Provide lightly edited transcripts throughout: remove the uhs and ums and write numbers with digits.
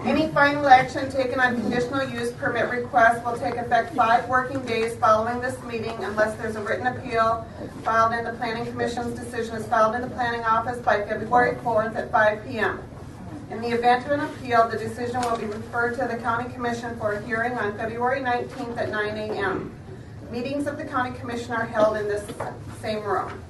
Any final action taken on conditional use permit request will take effect 5 working days following this meeting unless there's a written appeal filed in the Planning Commission's decision is filed in the Planning Office by February 4th at 5 p.m. In the event of an appeal, the decision will be referred to the County Commission for a hearing on February 19th at 9 a.m. Meetings of the County Commission are held in this same room.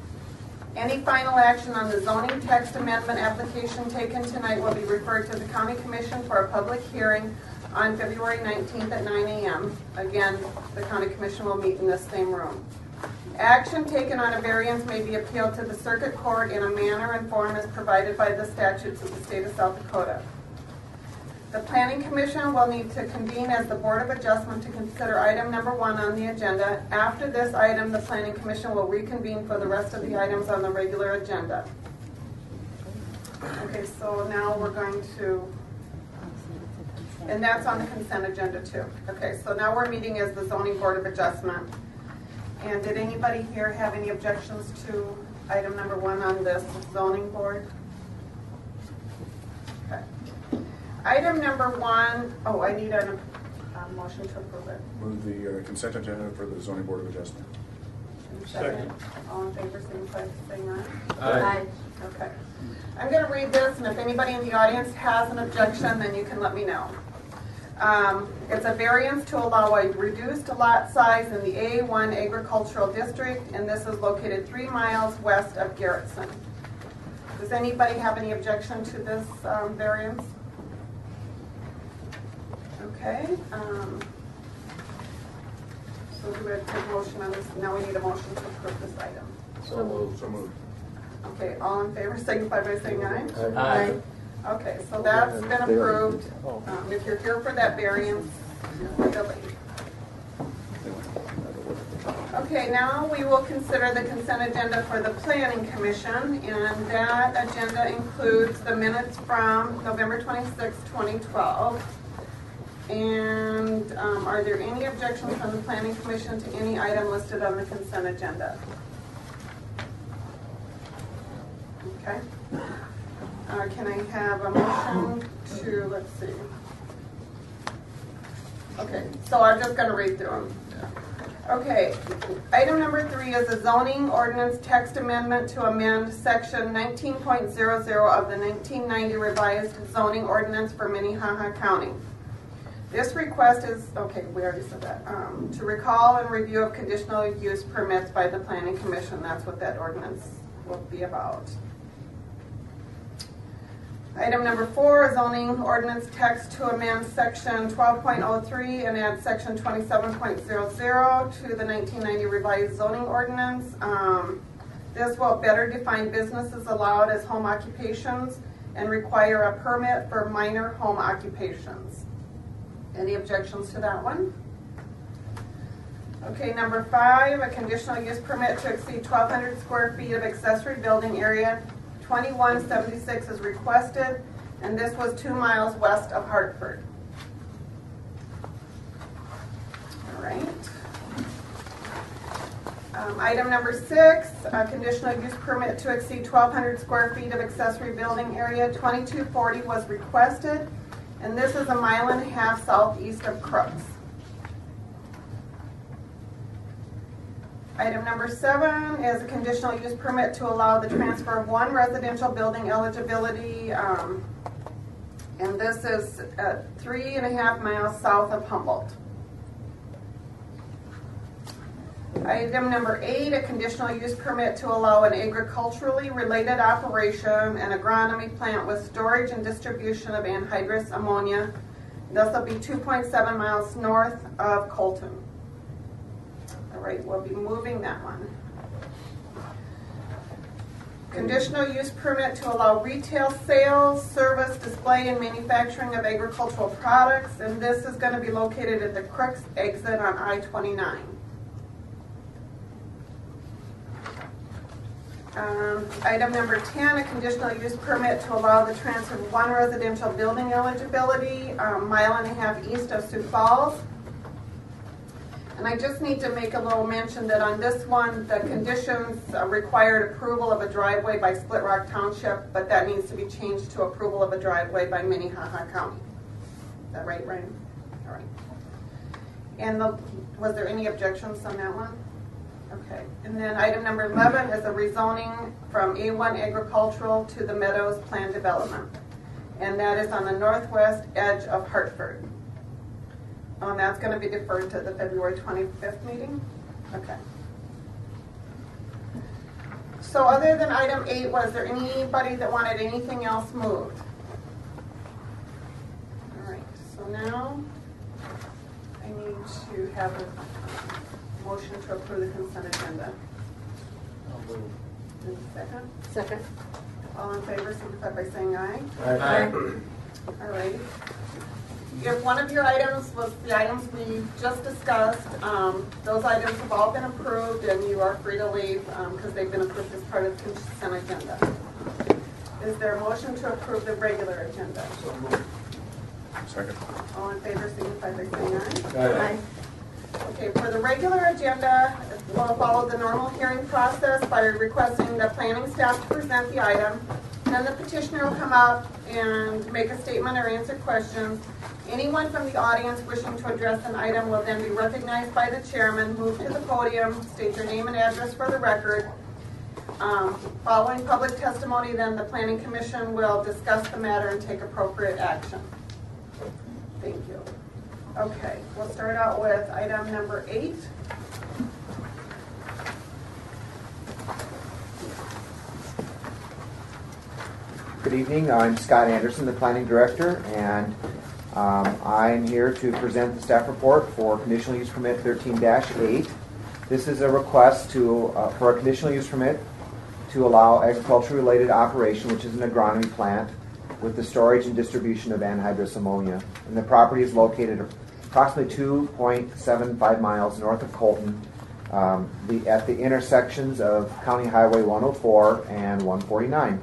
Any final action on the zoning text amendment application taken tonight will be referred to the County Commission for a public hearing on February 19th at 9 a.m. Again, the County Commission will meet in this same room. Action taken on a variance may be appealed to the Circuit Court in a manner and form as provided by the statutes of the state of South Dakota. The Planning Commission will need to convene as the Board of Adjustment to consider item number 1 on the agenda. After this item, the Planning Commission will reconvene for the rest of the items on the regular agenda. Okay, so now we're going to, and that's on the consent agenda too. Okay, so now we're meeting as the Zoning Board of Adjustment. And did anybody here have any objections to item number 1 on this zoning board? Okay. Item number 1, oh, I need a motion to approve it. Move the consent agenda for the Zoning Board of Adjustment. Second. All in favor, signify by saying aye. Aye. Okay. I'm going to read this, and if anybody in the audience has an objection, then you can let me know. It's a variance to allow a reduced lot size in the A1 Agricultural District, and this is located 3 miles west of Garrettson. Does anybody have any objection to this variance? Okay. So do we have to take a motion on this? Now we need a motion to approve this item. So moved. So moved. Okay, all in favor signify by saying aye. Aye. Okay, so that's been approved. If you're here for that variance, you'll leave. Okay, now we will consider the consent agenda for the Planning Commission, and that agenda includes the minutes from November 26, 2012. And are there any objections from the Planning Commission to any item listed on the consent agenda? Okay. Can I have a motion to, let's see. Okay, so I'm just going to read through them. Okay, item number 3 is a zoning ordinance text amendment to amend section 19.00 of the 1990 revised zoning ordinance for Minnehaha County. This request is, okay, we already said that, to recall and review of conditional use permits by the Planning Commission. That's what that ordinance will be about. Item number 4, zoning ordinance text to amend section 12.03 and add section 27.00 to the 1990 revised zoning ordinance. This will better define businesses allowed as home occupations and require a permit for minor home occupations. Any objections to that one? Okay, number 5, a conditional use permit to exceed 1,200 square feet of accessory building area. 2176 is requested, and this was 2 miles west of Hartford. All right. Item number 6, a conditional use permit to exceed 1,200 square feet of accessory building area. 2240 was requested, and this is 1.5 miles southeast of Crooks. Item number 7 is a conditional use permit to allow the transfer of 1 residential building eligibility, and this is 3.5 miles south of Humboldt. Item number 8, a conditional use permit to allow an agriculturally related operation, an agronomy plant with storage and distribution of anhydrous ammonia. This will be 2.7 miles north of Colton. All right, we'll be moving that one. Conditional use permit to allow retail sales, service, display, and manufacturing of agricultural products, and this is going to be located at the Crooks exit on I-29. Item number 10, a conditional use permit to allow the transfer of 1 residential building eligibility, 1.5 miles east of Sioux Falls. And I just need to make a little mention that on this one, the conditions required approval of a driveway by Split Rock Township, but that needs to be changed to approval of a driveway by Minnehaha County. Is that right, Ryan? All right. And was there any objections on that one? Okay. And then item number 11 is a rezoning from A1 agricultural to the Meadows Plan Development. And that is on the northwest edge of Hartford. And that's going to be deferred to the February 25th meeting? Okay. So other than item 8, was there anybody that wanted anything else moved? All right, so now I need to have a motion to approve the consent agenda. And second? Second. All in favor, signify by saying aye. Aye. All right. If one of your items was the items we just discussed, those items have all been approved and you are free to leave because they've been approved as part of the consent agenda. Is there a motion to approve the regular agenda? Second. All in favor, signify by saying aye. Aye. Okay, for the regular agenda, we'll follow the normal hearing process by requesting the planning staff to present the item. Then the petitioner will come up and make a statement or answer questions. Anyone from the audience wishing to address an item will then be recognized by the chairman, move to the podium, state your name and address for the record. Following public testimony, then the Planning Commission will discuss the matter and take appropriate action. Thank you. Okay, we'll start out with item number 8. Good evening, I'm Scott Anderson, the Planning Director, and I'm here to present the staff report for Conditional Use Permit 13-8. This is a request for a conditional use permit to allow agriculture-related operation, which is an agronomy plant, with the storage and distribution of anhydrous ammonia. And the property is located approximately 2.75 miles north of Colton, at the intersections of County Highway 104 and 149.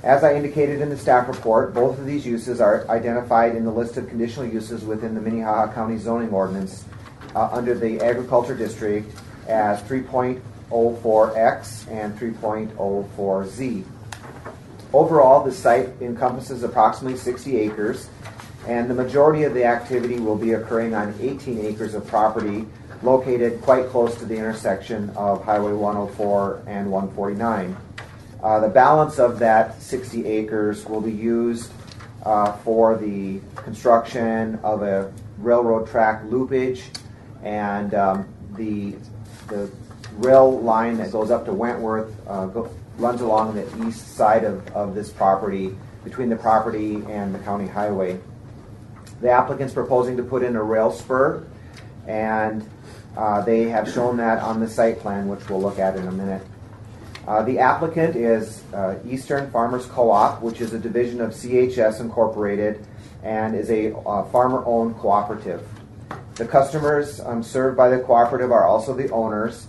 As I indicated in the staff report, both of these uses are identified in the list of conditional uses within the Minnehaha County zoning ordinance under the agriculture district as 3.04X and 3.04Z. Overall, the site encompasses approximately 60 acres, and the majority of the activity will be occurring on 18 acres of property located quite close to the intersection of Highway 104 and 149. The balance of that 60 acres will be used for the construction of a railroad track loopage, and the rail line that goes up to Wentworth runs along the east side of this property, between the property and the county highway. The applicant's proposing to put in a rail spur, and they have shown that on the site plan, which we'll look at in a minute. The applicant is Eastern Farmers Co-op, which is a division of CHS Incorporated and is a farmer-owned cooperative. The customers served by the cooperative are also the owners,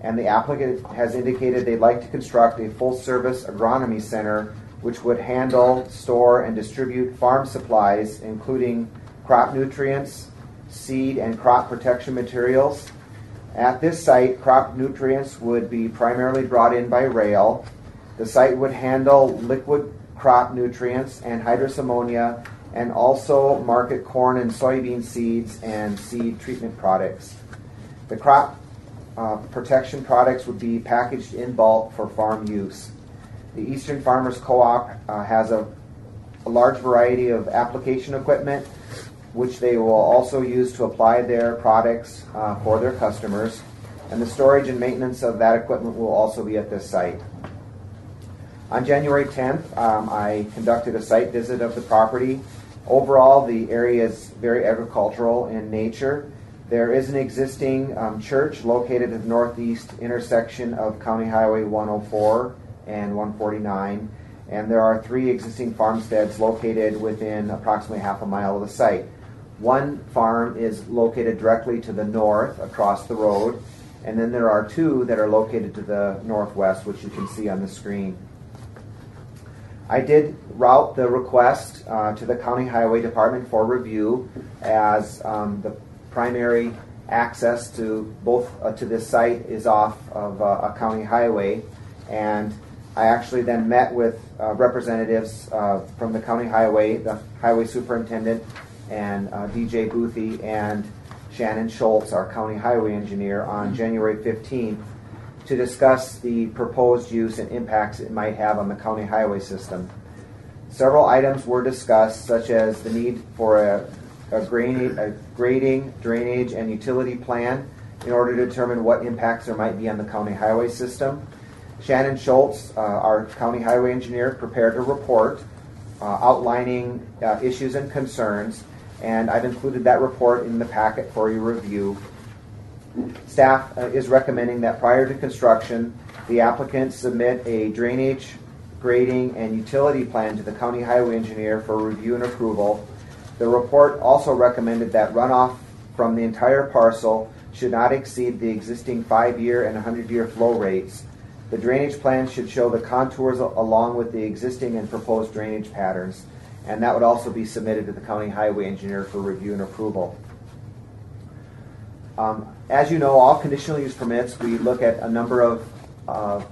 and the applicant has indicated they'd like to construct a full-service agronomy center which would handle, store, and distribute farm supplies, including crop nutrients, seed, and crop protection materials. At this site, crop nutrients would be primarily brought in by rail. The site would handle liquid crop nutrients and hydrous ammonia, and also market corn and soybean seeds and seed treatment products. The crop protection products would be packaged in bulk for farm use. The Eastern Farmers Co-op has a large variety of application equipment, which they will also use to apply their products for their customers. And the storage and maintenance of that equipment will also be at this site. On January 10th, I conducted a site visit of the property. Overall, the area is very agricultural in nature. There is an existing church located at the northeast intersection of County Highway 104 and 149, and there are 3 existing farmsteads located within approximately half a mile of the site. One farm is located directly to the north across the road, and then there are 2 that are located to the northwest, which you can see on the screen. I did route the request to the County Highway Department for review, as the primary access to both to this site is off of a county highway, and I actually then met with representatives from the county highway, the highway superintendent, and DJ Boothie and Shannon Schultz, our county highway engineer, on January 15th to discuss the proposed use and impacts it might have on the county highway system. Several items were discussed, such as the need for a grading, drainage, and utility plan in order to determine what impacts there might be on the county highway system. Shannon Schultz, our county highway engineer, prepared a report outlining issues and concerns, and I've included that report in the packet for your review. Staff is recommending that prior to construction, the applicant submit a drainage, grading, and utility plan to the county highway engineer for review and approval. The report also recommended that runoff from the entire parcel should not exceed the existing 5-year and 100-year flow rates. The drainage plan should show the contours along with the existing and proposed drainage patterns, and that would also be submitted to the county highway engineer for review and approval. As you know, all conditional use permits, we look at a number of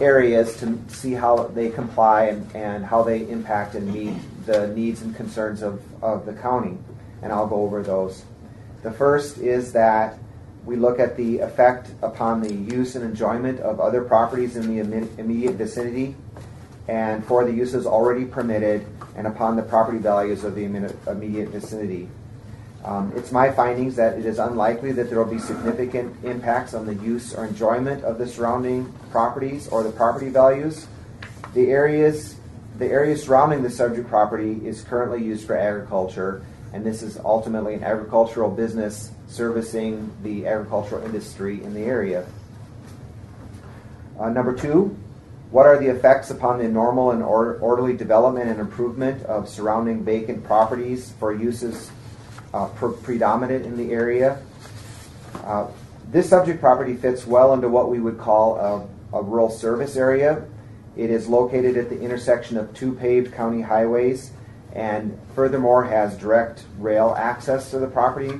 areas to see how they comply and how they impact and meet the needs and concerns of the county, and I'll go over those. The first is that we look at the effect upon the use and enjoyment of other properties in the immediate vicinity and for the uses already permitted and upon the property values of the immediate vicinity. It's my findings that it is unlikely that there will be significant impacts on the use or enjoyment of the surrounding properties or the property values. The area surrounding the subject property is currently used for agriculture, and this is ultimately an agricultural business servicing the agricultural industry in the area. Number two, what are the effects upon the normal and orderly development and improvement of surrounding vacant properties for uses predominant in the area? This subject property fits well into what we would call a rural service area. It is located at the intersection of 2 paved county highways and furthermore has direct rail access to the property.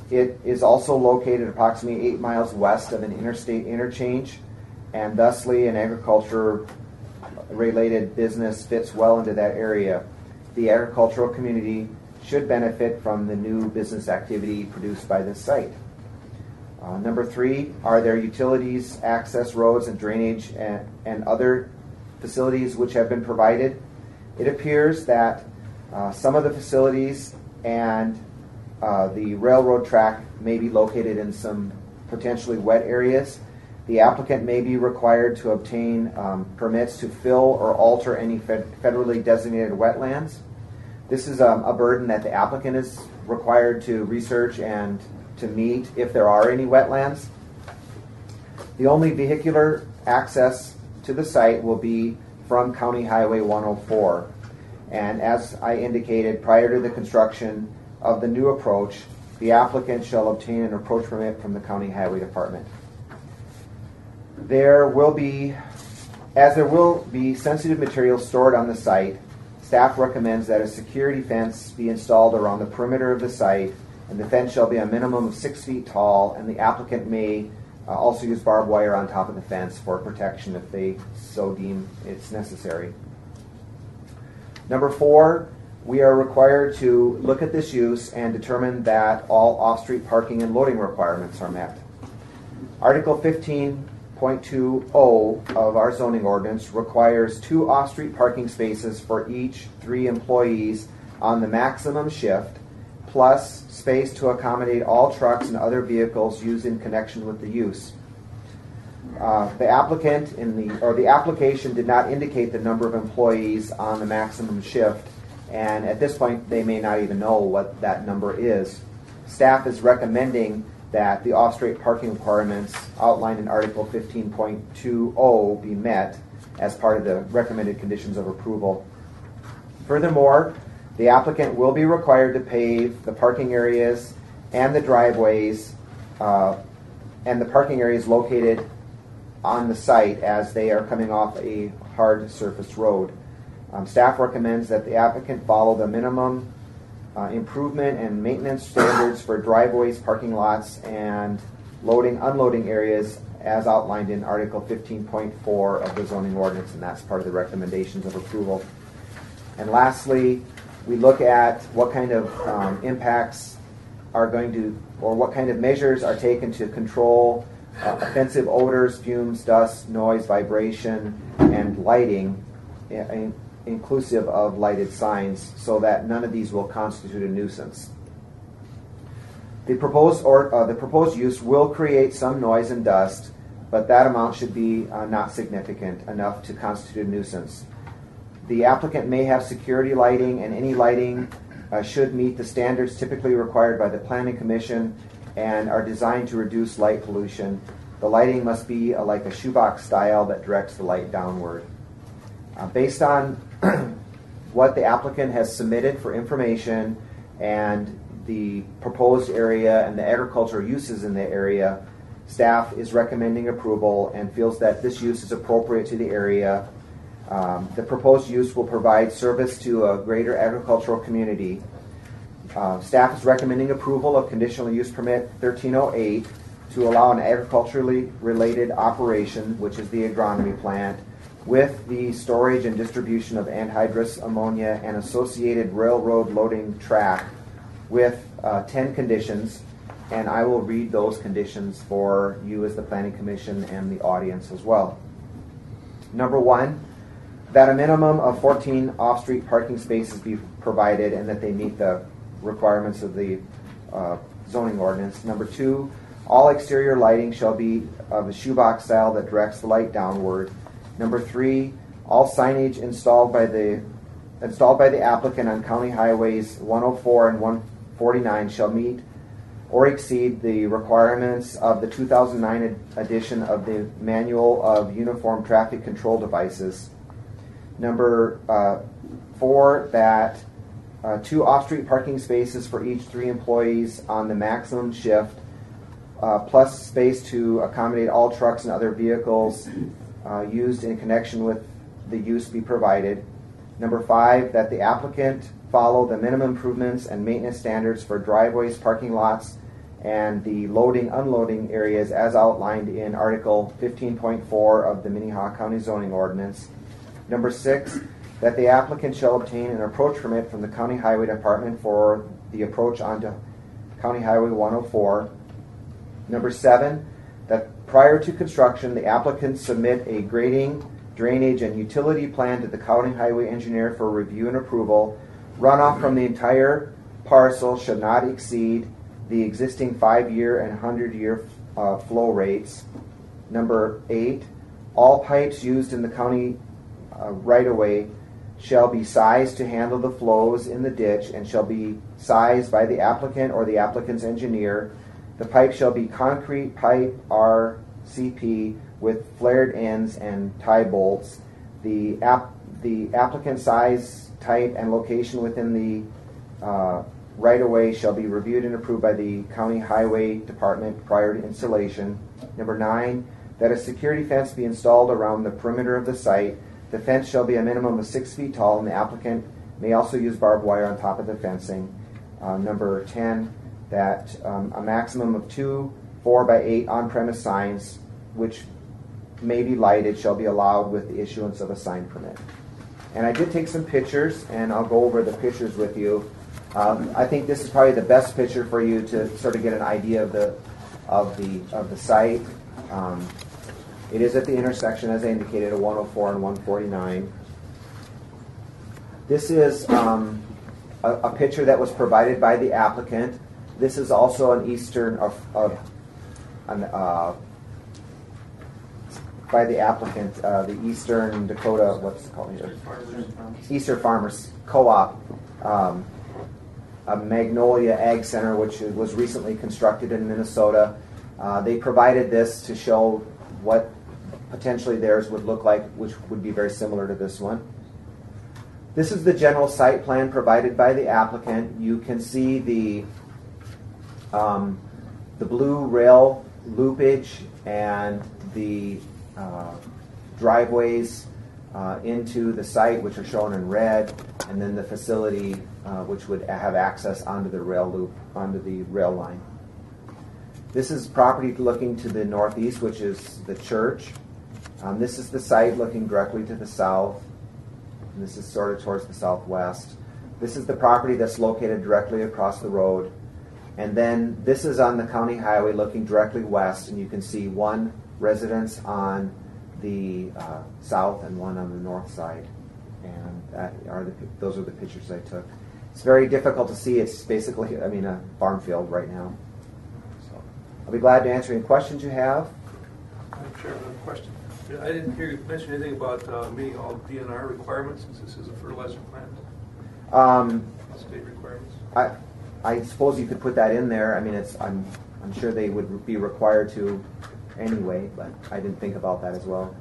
It is also located approximately 8 miles west of an interstate interchange, and thusly an agriculture-related business fits well into that area. The agricultural community should benefit from the new business activity produced by this site. Number three, are there utilities, access roads, and drainage and other facilities which have been provided? It appears that some of the facilities and the railroad track may be located in some potentially wet areas. The applicant may be required to obtain permits to fill or alter any federally designated wetlands. This is a burden that the applicant is required to research and to meet if there are any wetlands. The only vehicular access to the site will be from County Highway 104. And as I indicated, prior to the construction of the new approach, the applicant shall obtain an approach permit from the County Highway Department. There will be sensitive materials stored on the site, staff recommends that a security fence be installed around the perimeter of the site, and the fence shall be a minimum of 6 feet tall, and the applicant may also use barbed wire on top of the fence for protection if they so deem it's necessary. Number four, we are required to look at this use and determine that all off-street parking and loading requirements are met. Article 15.20 of our zoning ordinance requires 2 off-street parking spaces for each 3 employees on the maximum shift, plus space to accommodate all trucks and other vehicles used in connection with the use. The applicant the application did not indicate the number of employees on the maximum shift, and at this point they may not even know what that number is. Staff is recommending that the off-street parking requirements outlined in Article 15.20 be met as part of the recommended conditions of approval. Furthermore, the applicant will be required to pave the parking areas and the driveways and the parking areas located on the site as they are coming off a hard surface road. Staff recommends that the applicant follow the minimum improvement and maintenance standards for driveways, parking lots, and loading, unloading areas as outlined in Article 15.4 of the zoning ordinance, and that's part of the recommendations of approval. And lastly, we look at what kind of impacts are going to, or what kind of measures are taken to control offensive odors, fumes, dust, noise, vibration, and lighting, inclusive of lighted signs, so that none of these will constitute a nuisance. The proposed use will create some noise and dust, but that amount should be not significant enough to constitute a nuisance. The applicant may have security lighting, and any lighting should meet the standards typically required by the Planning Commission and are designed to reduce light pollution. The lighting must be like a shoebox style that directs the light downward. Based on what the applicant has submitted for information and the proposed area and the agricultural uses in the area, staff is recommending approval and feels that this use is appropriate to the area. The proposed use will provide service to a greater agricultural community. Staff is recommending approval of conditional use permit 1308 to allow an agriculturally related operation, which is the agronomy plant, with the storage and distribution of anhydrous ammonia and associated railroad loading track, with 10 conditions, and I will read those conditions for you as the Planning Commission and the audience as well. Number 1, that a minimum of 14 off-street parking spaces be provided and that they meet the requirements of the zoning ordinance. Number 2, all exterior lighting shall be of a shoebox style that directs the light downward. Number 3, all signage installed by the applicant on County Highways 104 and 149 shall meet or exceed the requirements of the 2009 edition of the Manual of Uniform Traffic Control Devices. Number 4, that 2 off-street parking spaces for each 3 employees on the maximum shift, plus space to accommodate all trucks and other vehicles used in connection with the use be provided. Number 5, that the applicant follow the minimum improvements and maintenance standards for driveways, parking lots, and the loading/unloading areas as outlined in Article 15.4 of the Minnehaha County Zoning Ordinance. Number 6, that the applicant shall obtain an approach permit from the County Highway Department for the approach onto County Highway 104. Number 7, that prior to construction, the applicant submit a grading, drainage, and utility plan to the County Highway Engineer for review and approval. Runoff from the entire parcel should not exceed the existing 5-year and 100-year flow rates. Number 8, all pipes used in the county right-of-way shall be sized to handle the flows in the ditch and shall be sized by the applicant or the applicant's engineer. The pipe shall be concrete pipe RCP with flared ends and tie bolts. The applicant size, type, and location within the right-of-way shall be reviewed and approved by the County Highway Department prior to installation. Number 9, that a security fence be installed around the perimeter of the site. The fence shall be a minimum of 6 feet tall, and the applicant may also use barbed wire on top of the fencing. Number 10, that a maximum of 2 4x8 on-premise signs, which may be lighted, shall be allowed with the issuance of a sign permit. And I did take some pictures, and I'll go over the pictures with you. I think this is probably the best picture for you to sort of get an idea of the site. It is at the intersection, as I indicated, of 104 and 149. This is a picture that was provided by the applicant. This is also an by the applicant, the Eastern Dakota, what's it called here? Eastern Farmers Co-op, a Magnolia Ag Center, which was recently constructed in Minnesota. They provided this to show what potentially theirs would look like, which would be very similar to this one. This is the general site plan provided by the applicant. You can see the blue rail loopage and the driveways into the site, which are shown in red, and then the facility which would have access onto the rail loop, onto the rail line. This is property looking to the northeast, which is the church. This is the site looking directly to the south. And this is sort of towards the southwest. This is the property that's located directly across the road. And then this is on the county highway looking directly west, and you can see one residence on the south and one on the north side. And those are the pictures I took. It's very difficult to see. It's basically, a farm field right now. So I'll be glad to answer any questions you have. Madam Chair, I have a question. I didn't hear you mention anything about meeting all DNR requirements, since this is a fertilizer plant. State requirements. I suppose you could put that in there. I'm sure they would be required to anyway, but I didn't think about that as well.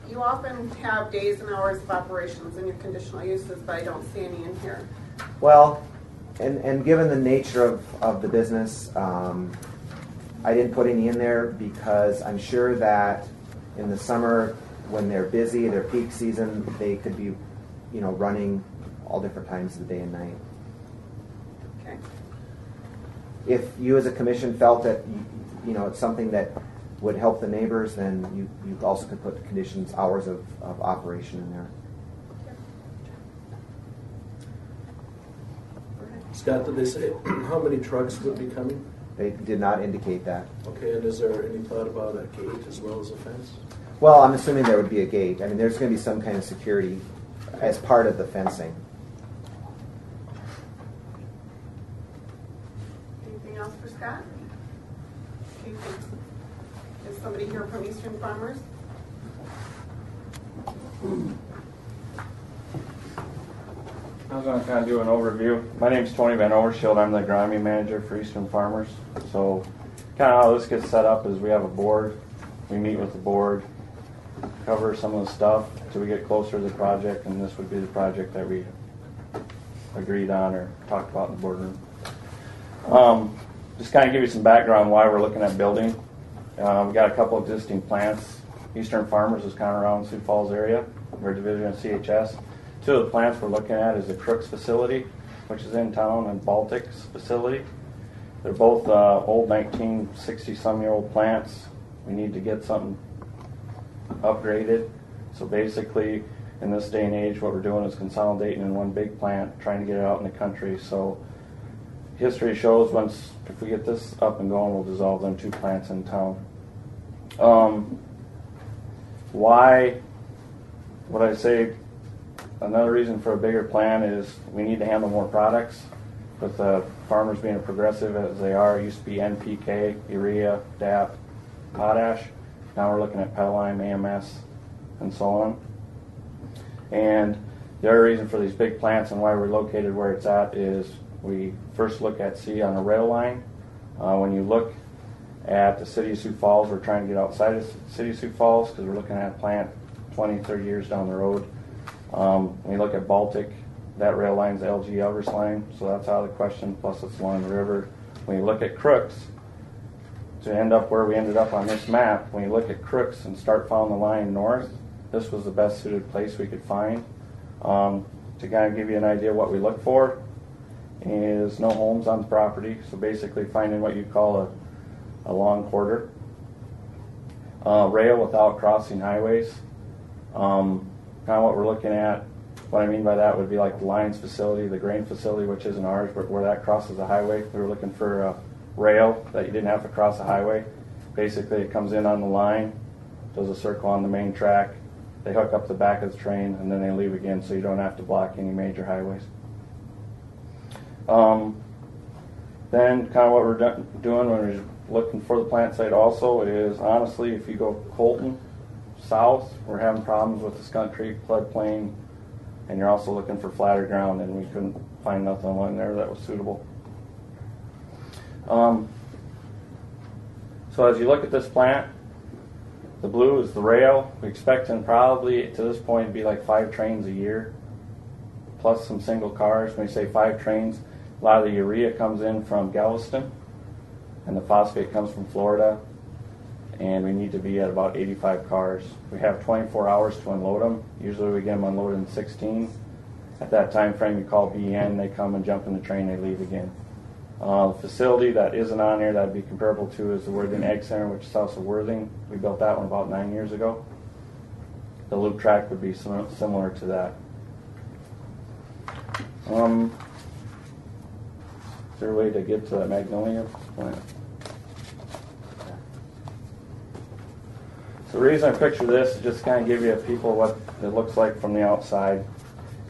You often have days and hours of operations in your conditional uses, but I don't see any in here. Well, and given the nature of the business, I didn't put any in there because I'm sure that in the summer when they're busy, their peak season, they could be, running all different times of the day and night. Okay. If you as a commission felt that, it's something that would help the neighbors, then you also could put the conditions, hours of operation in there. Scott, did they say how many trucks would be coming? They did not indicate that. Okay, and is there any thought about a gate as well as a fence? Well, I'm assuming there would be a gate. There's going to be some kind of security as part of the fencing. Anything else for Scott? Okay, thanks. Is somebody here from Eastern Farmers? I was going to kind of do an overview. My name is Tony Van Overshield. I'm the agronomy manager for Eastern Farmers. So kind of how this gets set up is we have a board. We meet with the board, cover some of the stuff until we get closer to the project, and this would be the project that we agreed on or talked about in the boardroom. Just kind of give you some background why we're looking at building. We got a couple existing plants. Eastern Farmers is kind of around Sioux Falls area. We're a division of CHS. Two of the plants we're looking at is the Crooks facility, which is in town, and Baltic's facility. They're both old 1960-some-year-old plants. We need to get something upgraded. So basically, in this day and age, what we're doing is consolidating in one big plant, trying to get it out in the country. So history shows if we get this up and going, we'll dissolve them two plants in town. Why would I say another reason for a bigger plan is we need to handle more products. With the farmers being progressive as they are, it used to be NPK, urea, DAP, potash. Now we're looking at Petalyme, AMS, and so on. And the other reason for these big plants and why we're located where it's at is we first look at on a rail line. When you look at the city of Sioux Falls, we're trying to get outside of the city of Sioux Falls because we're looking at a plant 20, 30 years down the road. When you look at Baltic, that rail line's the LG Elvis line, so that's out of the question, plus it's along the river. When you look at Crooks, to end up where we ended up on this map, when you look at Crooks and start following the line north, this was the best suited place we could find. To kind of give you an idea what we look for is no homes on the property, so basically finding what you call a long quarter. Rail without crossing highways. Kind of what we're looking at, what I mean by that would be like the Lions facility, the grain facility, which isn't ours, but where that crosses the highway. We were looking for a rail that you didn't have to cross the highway. Basically, it comes in on the line, does a circle on the main track, they hook up the back of the train, and then they leave again, so you don't have to block any major highways. Then kind of what we're doing when we're looking for the plant site also is, honestly, if you go Colton south, we're having problems with the Skunk Creek floodplain, and you're also looking for flatter ground, and we couldn't find nothing along there that was suitable. So as you look at this plant, the blue is the rail. We expect probably to this point to be like 5 trains a year, plus some single cars. When we say 5 trains, a lot of the urea comes in from Galveston, and the phosphate comes from Florida, and we need to be at about 85 cars. We have 24 hours to unload them. Usually we get them unloaded in 16. At that time frame, you call BN, they come and jump in the train, they leave again. The facility that isn't on here that would be comparable to is the Worthing Ag Center, which is south of Worthing. We built that one about 9 years ago. The loop track would be similar to that. Is there a way to get to that Magnolia plant? So the reason I picture this is just to kind of give you people what it looks like from the outside.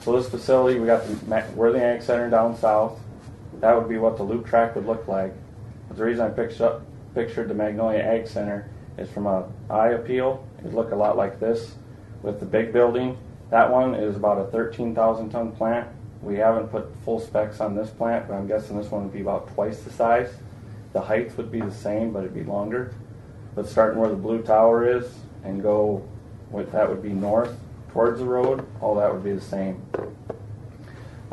So this facility, we got the Worthing Ag Center down south. That would be what the loop track would look like. But the reason I pictured the Magnolia Ag Center is from an eye appeal. It would look a lot like this with the big building. That one is about a 13,000 ton plant. We haven't put full specs on this plant, but I'm guessing this one would be about twice the size. The height would be the same, but it'd be longer. But starting where the blue tower is and go with that would be north towards the road, all that would be the same.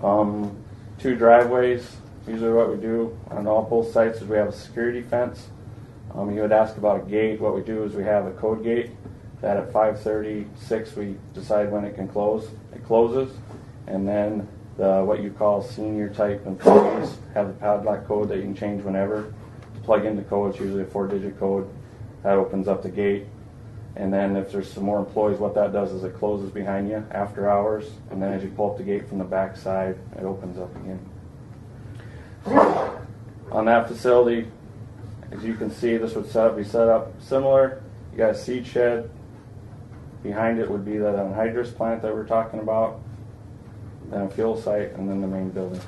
2 driveways. Usually what we do on both sites is we have a security fence. You would ask about a gate. What we do is we have a code gate that at 5:36 we decide when it can close. It closes, and then what you call senior type employees have the padlock code that you can change whenever. To plug in the code, it's usually a 4-digit code. That opens up the gate. And then if there's some more employees, what that does is it closes behind you after hours. And then as you pull up the gate from the back side, it opens up again. On that facility, as you can see, this would be set up similar. You got a seed shed. Behind it would be that anhydrous plant that we're talking about. Then a fuel site, and then the main building.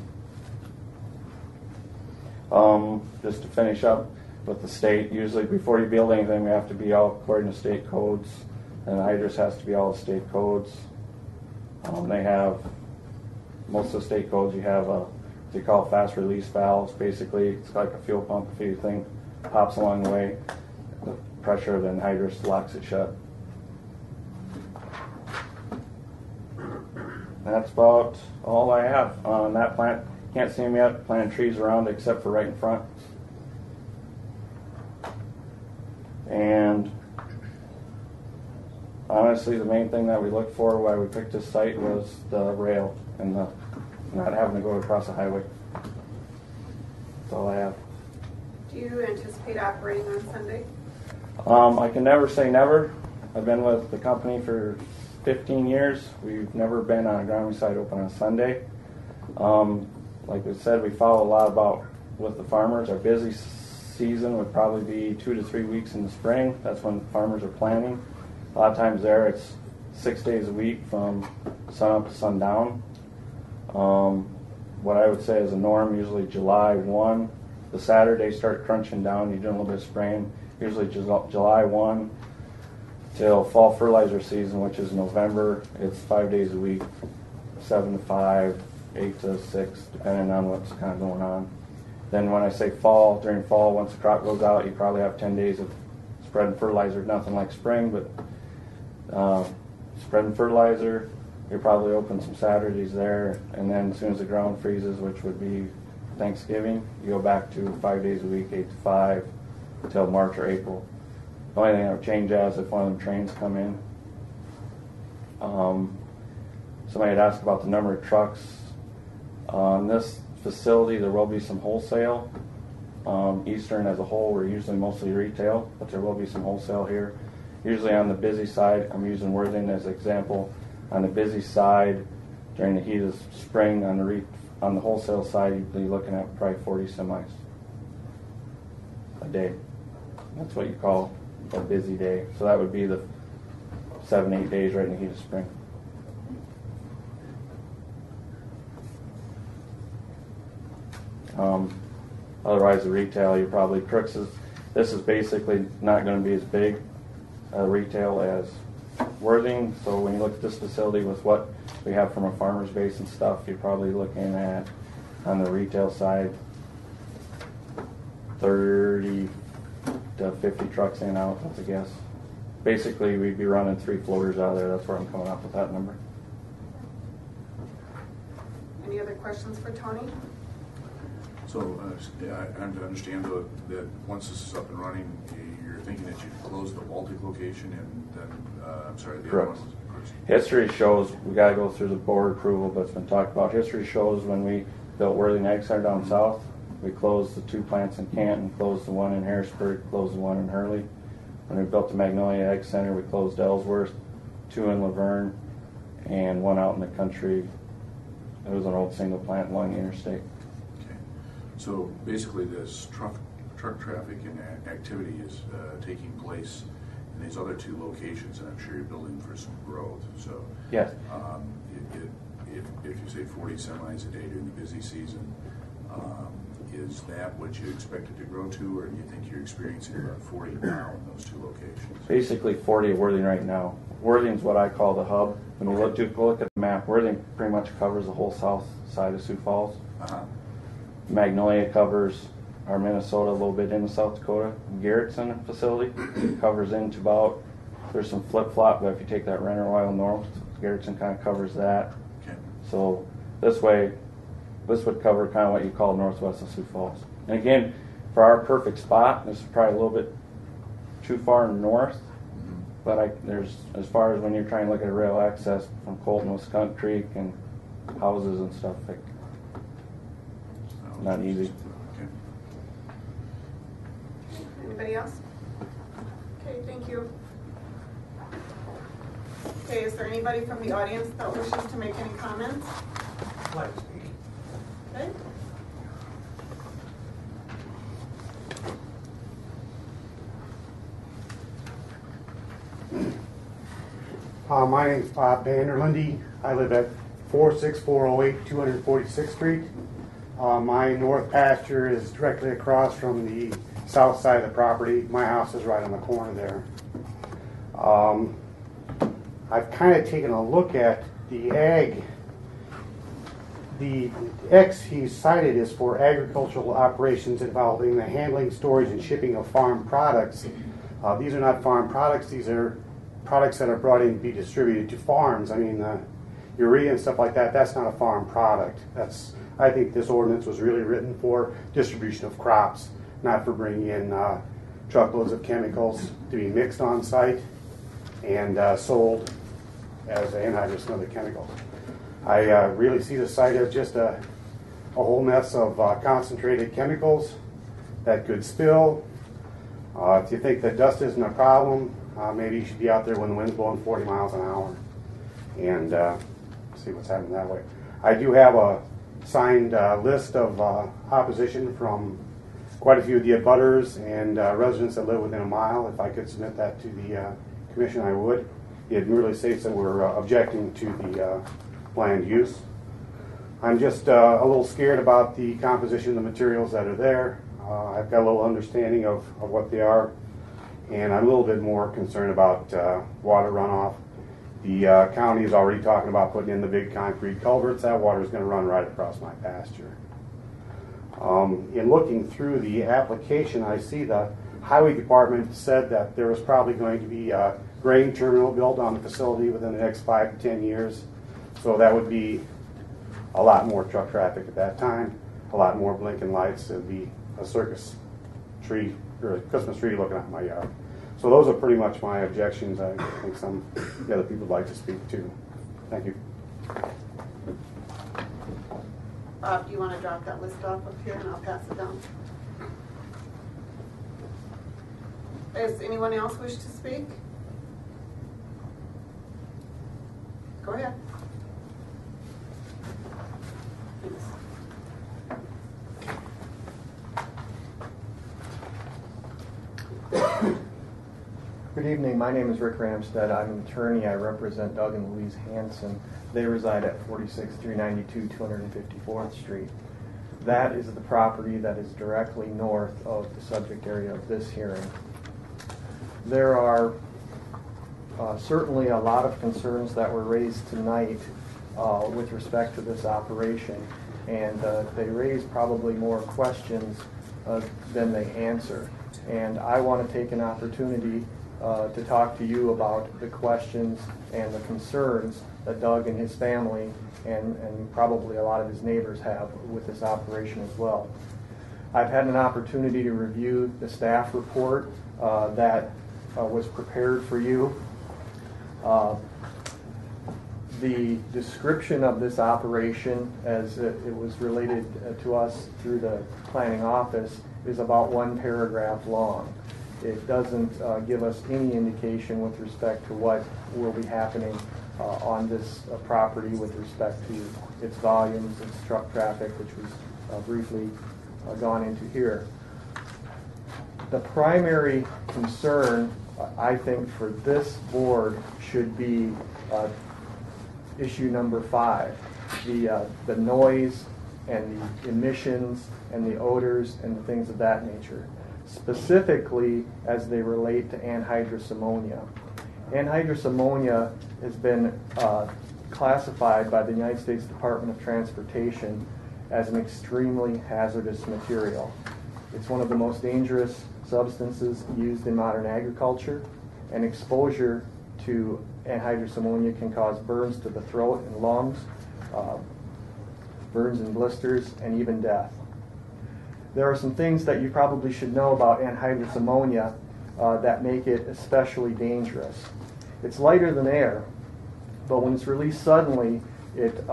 Just to finish up with the state, usually before you build anything, we have to be all according to state codes, and the hydrous has to be all the state codes. They have, most of the state codes, you have what they call fast release valves. Basically, it's like a fuel pump. If anything pops along the way, the pressure of the anhydrous locks it shut. That's about all I have on that plant. Can't see them yet, planting trees around it except for right in front. And honestly, the main thing that we looked for while we picked this site was the rail and the not having to go across the highway. That's all I have. Do you anticipate operating on Sunday? I can never say never. I've been with the company for 15 years. We've never been on a ground site open on Sunday. Like we said, we follow a lot about with the farmers. Our busy season would probably be 2 to 3 weeks in the spring. That's when farmers are planting. A lot of times there it's 6 days a week from sun up to sundown. What I would say is a norm, usually July 1. The Saturdays start crunching down. You're doing a little bit of spraying. Usually July 1 till fall fertilizer season, which is November. It's 5 days a week, 7 to 5, 8 to 6, depending on what's kind of going on. Then when I say fall, during fall, once the crop goes out, you probably have 10 days of spreading fertilizer. Nothing like spring, but spreading fertilizer. You're probably open some Saturdays there, and then as soon as the ground freezes, which would be Thanksgiving, you go back to 5 days a week, 8 to 5, until March or April. The only thing that would change is if one of them trains come in. Somebody had asked about the number of trucks. On this facility, there will be some wholesale. Eastern as a whole, we're usually mostly retail, but there will be some wholesale here. Usually on the busy side, I'm using Worthing as an example. On the busy side, during the heat of spring, on the wholesale side, you'd be looking at probably 40 semis a day. That's what you call a busy day. So that would be the 7-8 days right in the heat of spring. Otherwise, the retail, you probably this is basically not going to be as big retail as Worthing. So when you look at this facility with what we have from a farmer's base and stuff, you're probably looking at, on the retail side, 30 to 50 trucks in and out, that's a guess. Basically, we'd be running 3 floaters out of there. That's where I'm coming up with that number. Any other questions for Tony? So, I understand that once this is up and running, you're thinking that you'd close the Baltic location and then, I'm sorry, the Correct. other one was first. History shows, we got to go through the board approval, but it's been talked about. History shows when we built Worthing Ag Center down south, We closed the 2 plants in Canton, closed the 1 in Harrisburg, closed the 1 in Hurley. When we built the Magnolia Ag Center, we closed Ellsworth, 2 in Laverne, and 1 out in the country. It was an old single plant along the interstate. Okay. So basically this truck traffic and activity is taking place in these other 2 locations, and I'm sure you're building for some growth. So Yes. If you say 40 semis a day during the busy season, is that what you expected to grow to, or do you think you're experiencing about 40 now in those 2 locations? Basically 40 at Worthing right now. Worthing's what I call the hub. When you look at the map, Worthing pretty much covers the whole south side of Sioux Falls. Magnolia covers our Minnesota, a little bit into South Dakota. Garrettson facility covers into about, there's some flip-flop, but if you take that Renner Oil north, Garrettson kind of covers that. Okay. So this way, this would cover kind of what you call northwest of Sioux Falls. And again, for our perfect spot, this is probably a little bit too far north, but there's, as far as when you're trying to look at rail access from Colton with Skunk Creek and houses and stuff, like, not easy. Okay. Anybody else? Okay, thank you. Okay, is there anybody from the audience that wishes to make any comments? Okay. My name's Bob Vanderlinde. I live at 46408 246th Street. My north pasture is directly across from the south side of the property. My house is right on the corner there. I've kind of taken a look at the ag. The X he cited is for agricultural operations involving the handling, storage, and shipping of farm products. These are not farm products. These are products that are brought in to be distributed to farms. I mean, urea and stuff like that, that's not a farm product. I think this ordinance was really written for distribution of crops, not for bringing in truckloads of chemicals to be mixed on site and sold as anhydrous and other chemicals. I really see the site as just a whole mess of concentrated chemicals that could spill. If you think that dust isn't a problem, maybe you should be out there when the wind's blowing 40 miles an hour and see what's happening that way. I do have a signed list of opposition from quite a few of the abutters and residents that live within a mile. If I could submit that to the commission, I would. It merely states that we're objecting to the planned use. I'm just a little scared about the composition of the materials that are there. I've got a little understanding of what they are, and I'm a little bit more concerned about water runoff. The county is already talking about putting in the big concrete culverts. That water is going to run right across my pasture. In looking through the application, I see the highway department said that there was probably going to be a grain terminal built on the facility within the next 5 to 10 years. So that would be a lot more truck traffic at that time, a lot more blinking lights. It would be a circus tree or a Christmas tree looking at my yard. So those are pretty much my objections. I think some of the other people would like to speak to. Thank you. Bob, do you want to drop that list off up here and I'll pass it down? Does anyone else wish to speak? Go ahead. Thanks. Good evening. My name is Rick Ramstead. I'm an attorney. I represent Doug and Louise Hanson. They reside at 46392 254th Street. That is the property that is directly north of the subject area of this hearing. There are certainly a lot of concerns that were raised tonight with respect to this operation, and they raise probably more questions than they answer. And I want to take an opportunity to talk to you about the questions and the concerns that Doug and his family and probably a lot of his neighbors have with this operation as well. I've had an opportunity to review the staff report that was prepared for you. The description of this operation, as it was related to us through the planning office, is about 1 paragraph long. It doesn't give us any indication with respect to what will be happening on this property with respect to its volumes, its truck traffic, which was briefly gone into here. The primary concern, I think, for this board should be issue number 5, the noise and the emissions and the odors and the things of that nature, specifically as they relate to anhydrous ammonia. Anhydrous ammonia has been classified by the United States Department of Transportation as an extremely hazardous material. It's one of the most dangerous substances used in modern agriculture, and exposure to anhydrous ammonia can cause burns to the throat and lungs, burns and blisters, and even death. There are some things that you probably should know about anhydrous ammonia that make it especially dangerous. It's lighter than air, but when it's released suddenly, it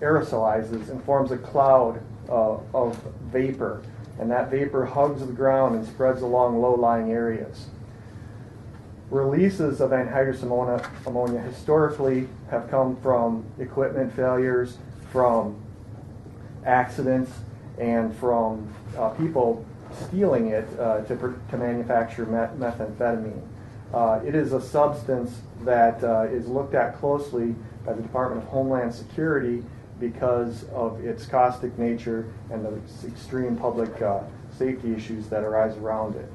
aerosolizes and forms a cloud of vapor, and that vapor hugs the ground and spreads along low-lying areas. Releases of anhydrous ammonia historically have come from equipment failures, from accidents, and from people stealing it to manufacture methamphetamine. It is a substance that is looked at closely by the Department of Homeland Security because of its caustic nature and the extreme public safety issues that arise around it.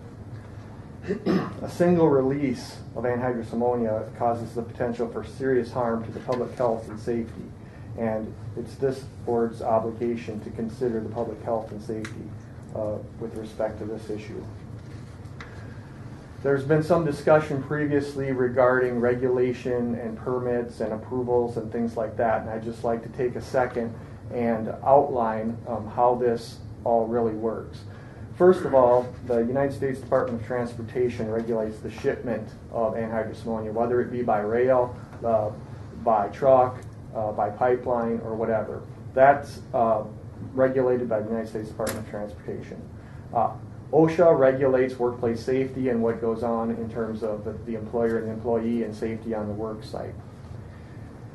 A single release of anhydrous ammonia causes the potential for serious harm to the public health and safety, and it's this board's obligation to consider the public health and safety with respect to this issue. There's been some discussion previously regarding regulation and permits and approvals and things like that, and I'd just like to take a second and outline how this all really works. First of all, the United States Department of Transportation regulates the shipment of anhydrous ammonia, whether it be by rail, by truck, by pipeline, or whatever. That's regulated by the United States Department of Transportation. OSHA regulates workplace safety and what goes on in terms of the employer and the employee and safety on the work site.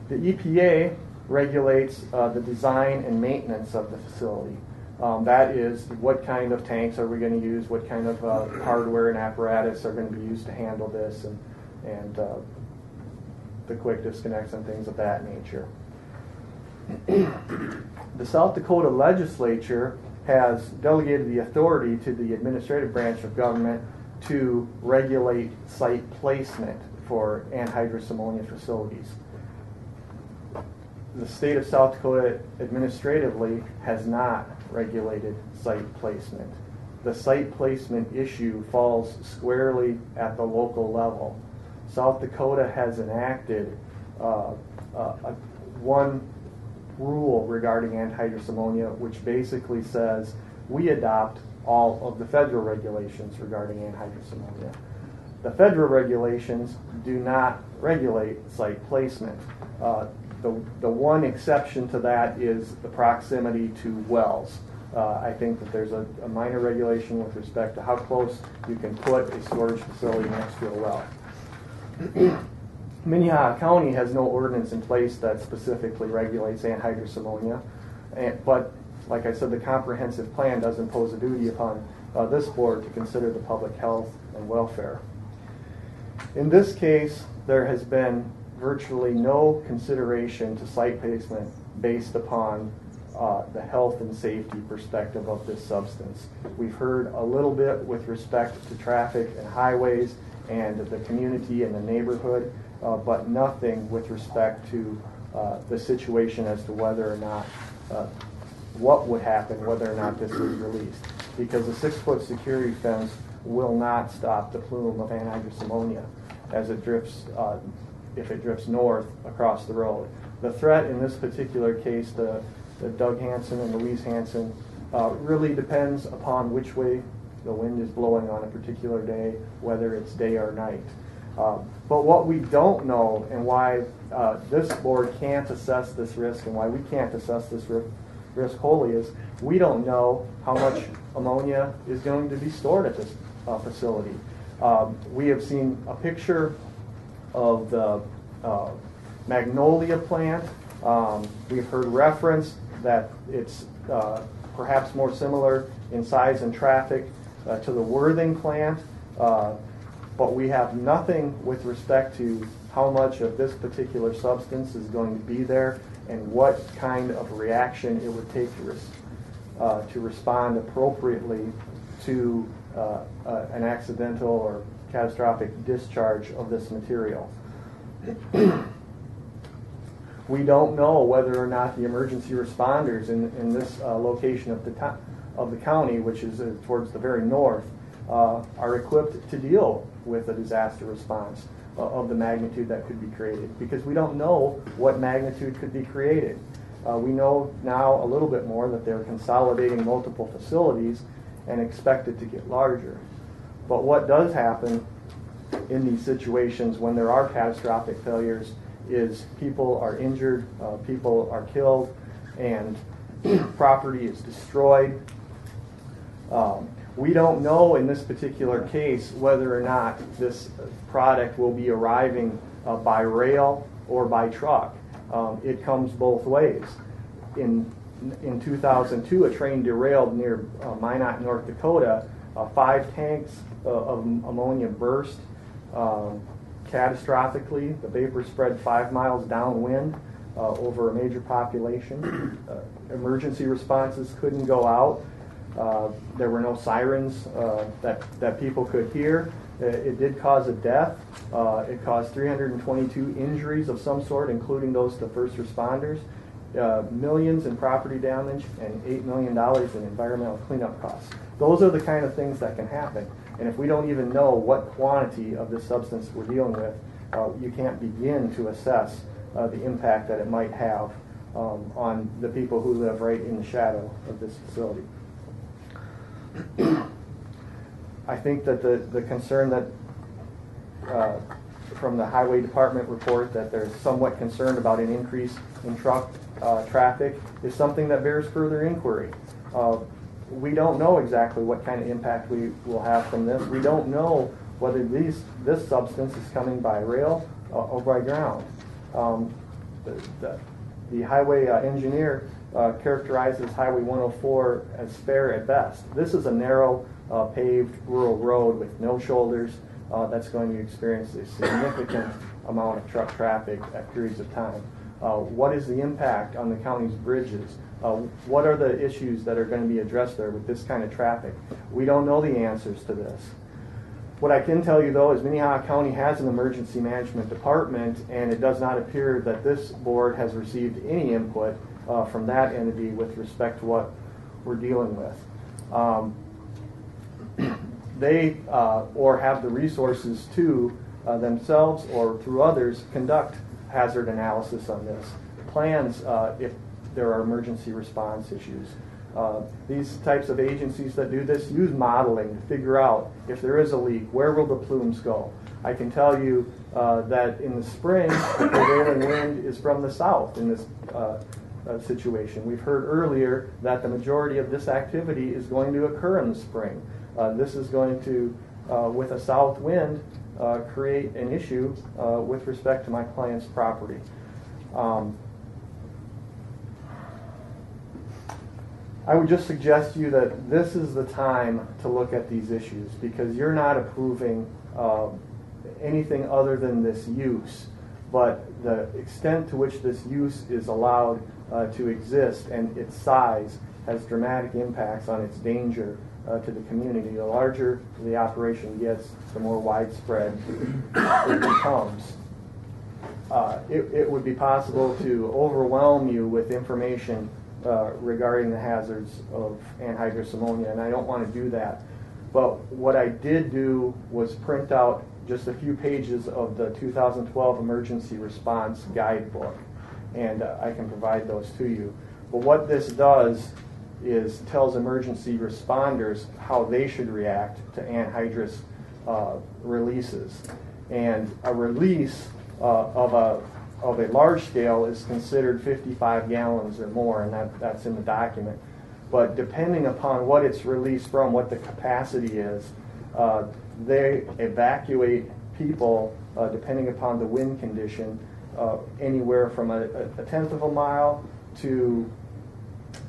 The EPA regulates the design and maintenance of the facility. That is, what kind of tanks are we going to use, what kind of hardware and apparatus are going to be used to handle this, and the quick disconnects and things of that nature. The South Dakota legislature has delegated the authority to the administrative branch of government to regulate site placement for anhydrous ammonia facilities. The state of South Dakota administratively has not regulated site placement. The site placement issue falls squarely at the local level. South Dakota has enacted one rule regarding anhydrous ammonia, which basically says we adopt all of the federal regulations regarding anhydrous ammonia. The federal regulations do not regulate site placement. The one exception to that is the proximity to wells. I think that there's a minor regulation with respect to how close you can put a storage facility next to a well. Minnehaha County has no ordinance in place that specifically regulates anhydrous ammonia, but like I said, the comprehensive plan does impose a duty upon this board to consider the public health and welfare. In this case, there has been virtually no consideration to site placement based upon the health and safety perspective of this substance. We've heard a little bit with respect to traffic and highways and the community and the neighborhood, but nothing with respect to the situation as to whether or not, what would happen, whether or not this was released. Because a 6-foot security fence will not stop the plume of anhydrous ammonia as it drifts, if it drifts north across the road. The threat in this particular case, the Doug Hansen and Louise Hansen, really depends upon which way the wind is blowing on a particular day, whether it's day or night. But what we don't know, and why this board can't assess this risk, and why we can't assess this risk wholly, is we don't know how much ammonia is going to be stored at this facility. We have seen a picture of the Magnolia plant. We've heard reference that it's perhaps more similar in size and traffic to the Worthing plant, but we have nothing with respect to how much of this particular substance is going to be there and what kind of reaction it would take to respond appropriately to an accidental or catastrophic discharge of this material. We don't know whether or not the emergency responders in this location of the county, which is towards the very north, are equipped to deal with a disaster response of the magnitude that could be created, because we don't know what magnitude could be created. We know now a little bit more that they're consolidating multiple facilities and expect it to get larger. But what does happen in these situations when there are catastrophic failures is people are injured, people are killed, and property is destroyed. We don't know in this particular case whether or not this product will be arriving by rail or by truck. It comes both ways. In 2002, a train derailed near Minot, North Dakota. 5 tanks of ammonia burst catastrophically. The vapor spread 5 miles downwind over a major population. Emergency responses couldn't go out. There were no sirens that people could hear. It did cause a death. It caused 322 injuries of some sort, including those to first responders, millions in property damage, and $8 million in environmental cleanup costs. Those are the kind of things that can happen. And if we don't even know what quantity of this substance we're dealing with, you can't begin to assess the impact that it might have on the people who live right in the shadow of this facility. I think that the concern that from the Highway Department report that they're somewhat concerned about an increase in truck traffic is something that bears further inquiry. We don't know exactly what kind of impact we will have from this. We don't know whether this substance is coming by rail or by ground. The highway engineer characterizes Highway 104 as spare at best. This is a narrow, paved rural road with no shoulders that's going to experience a significant amount of truck traffic at periods of time. What is the impact on the county's bridges? What are the issues that are going to be addressed there with this kind of traffic? We don't know the answers to this. What I can tell you, though, is Minnehaha County has an emergency management department, and it does not appear that this board has received any input from that entity with respect to what we're dealing with. They or have the resources to themselves or through others conduct hazard analysis on this, plans if there are emergency response issues. These types of agencies that do this use modeling to figure out if there is a leak, where will the plumes go. I can tell you that in the spring, the prevailing wind is from the south in this situation. We've heard earlier that the majority of this activity is going to occur in the spring. This is going to, with a south wind, create an issue with respect to my client's property. I would just suggest to you that this is the time to look at these issues, because you're not approving anything other than this use, but the extent to which this use is allowed to exist and its size has dramatic impacts on its danger to the community. The larger the operation gets, the more widespread it becomes. It would be possible to overwhelm you with information regarding the hazards of anhydrous ammonia, and I don't want to do that. But what I did do was print out just a few pages of the 2012 Emergency Response Guidebook, and I can provide those to you. But what this does is tells emergency responders how they should react to anhydrous releases. and a release of a large scale is considered 55 gallons or more, and that's in the document. But depending upon what it's released from, what the capacity is, they evacuate people depending upon the wind condition, anywhere from a tenth of a mile to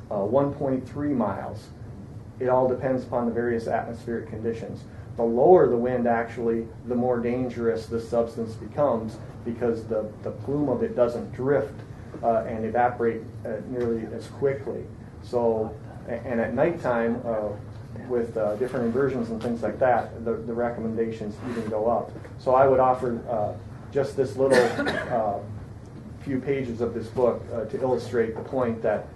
1.3 miles. It all depends upon the various atmospheric conditions. The lower the wind, actually, the more dangerous the substance becomes, because the plume of it doesn't drift and evaporate nearly as quickly. So, and at nighttime, with different inversions and things like that, the recommendations even go up. So I would offer just this little few pages of this book to illustrate the point that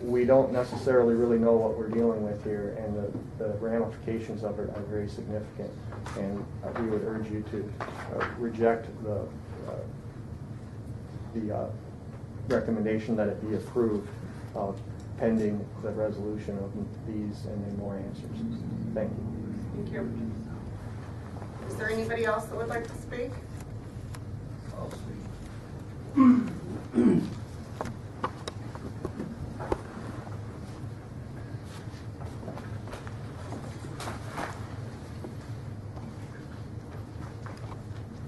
we don't necessarily really know what we're dealing with here, and the ramifications of it are very significant. And we would urge you to reject the recommendation that it be approved pending the resolution of these and then more answers. Thank you. Thank you. Is there anybody else that would like to speak? I'll speak.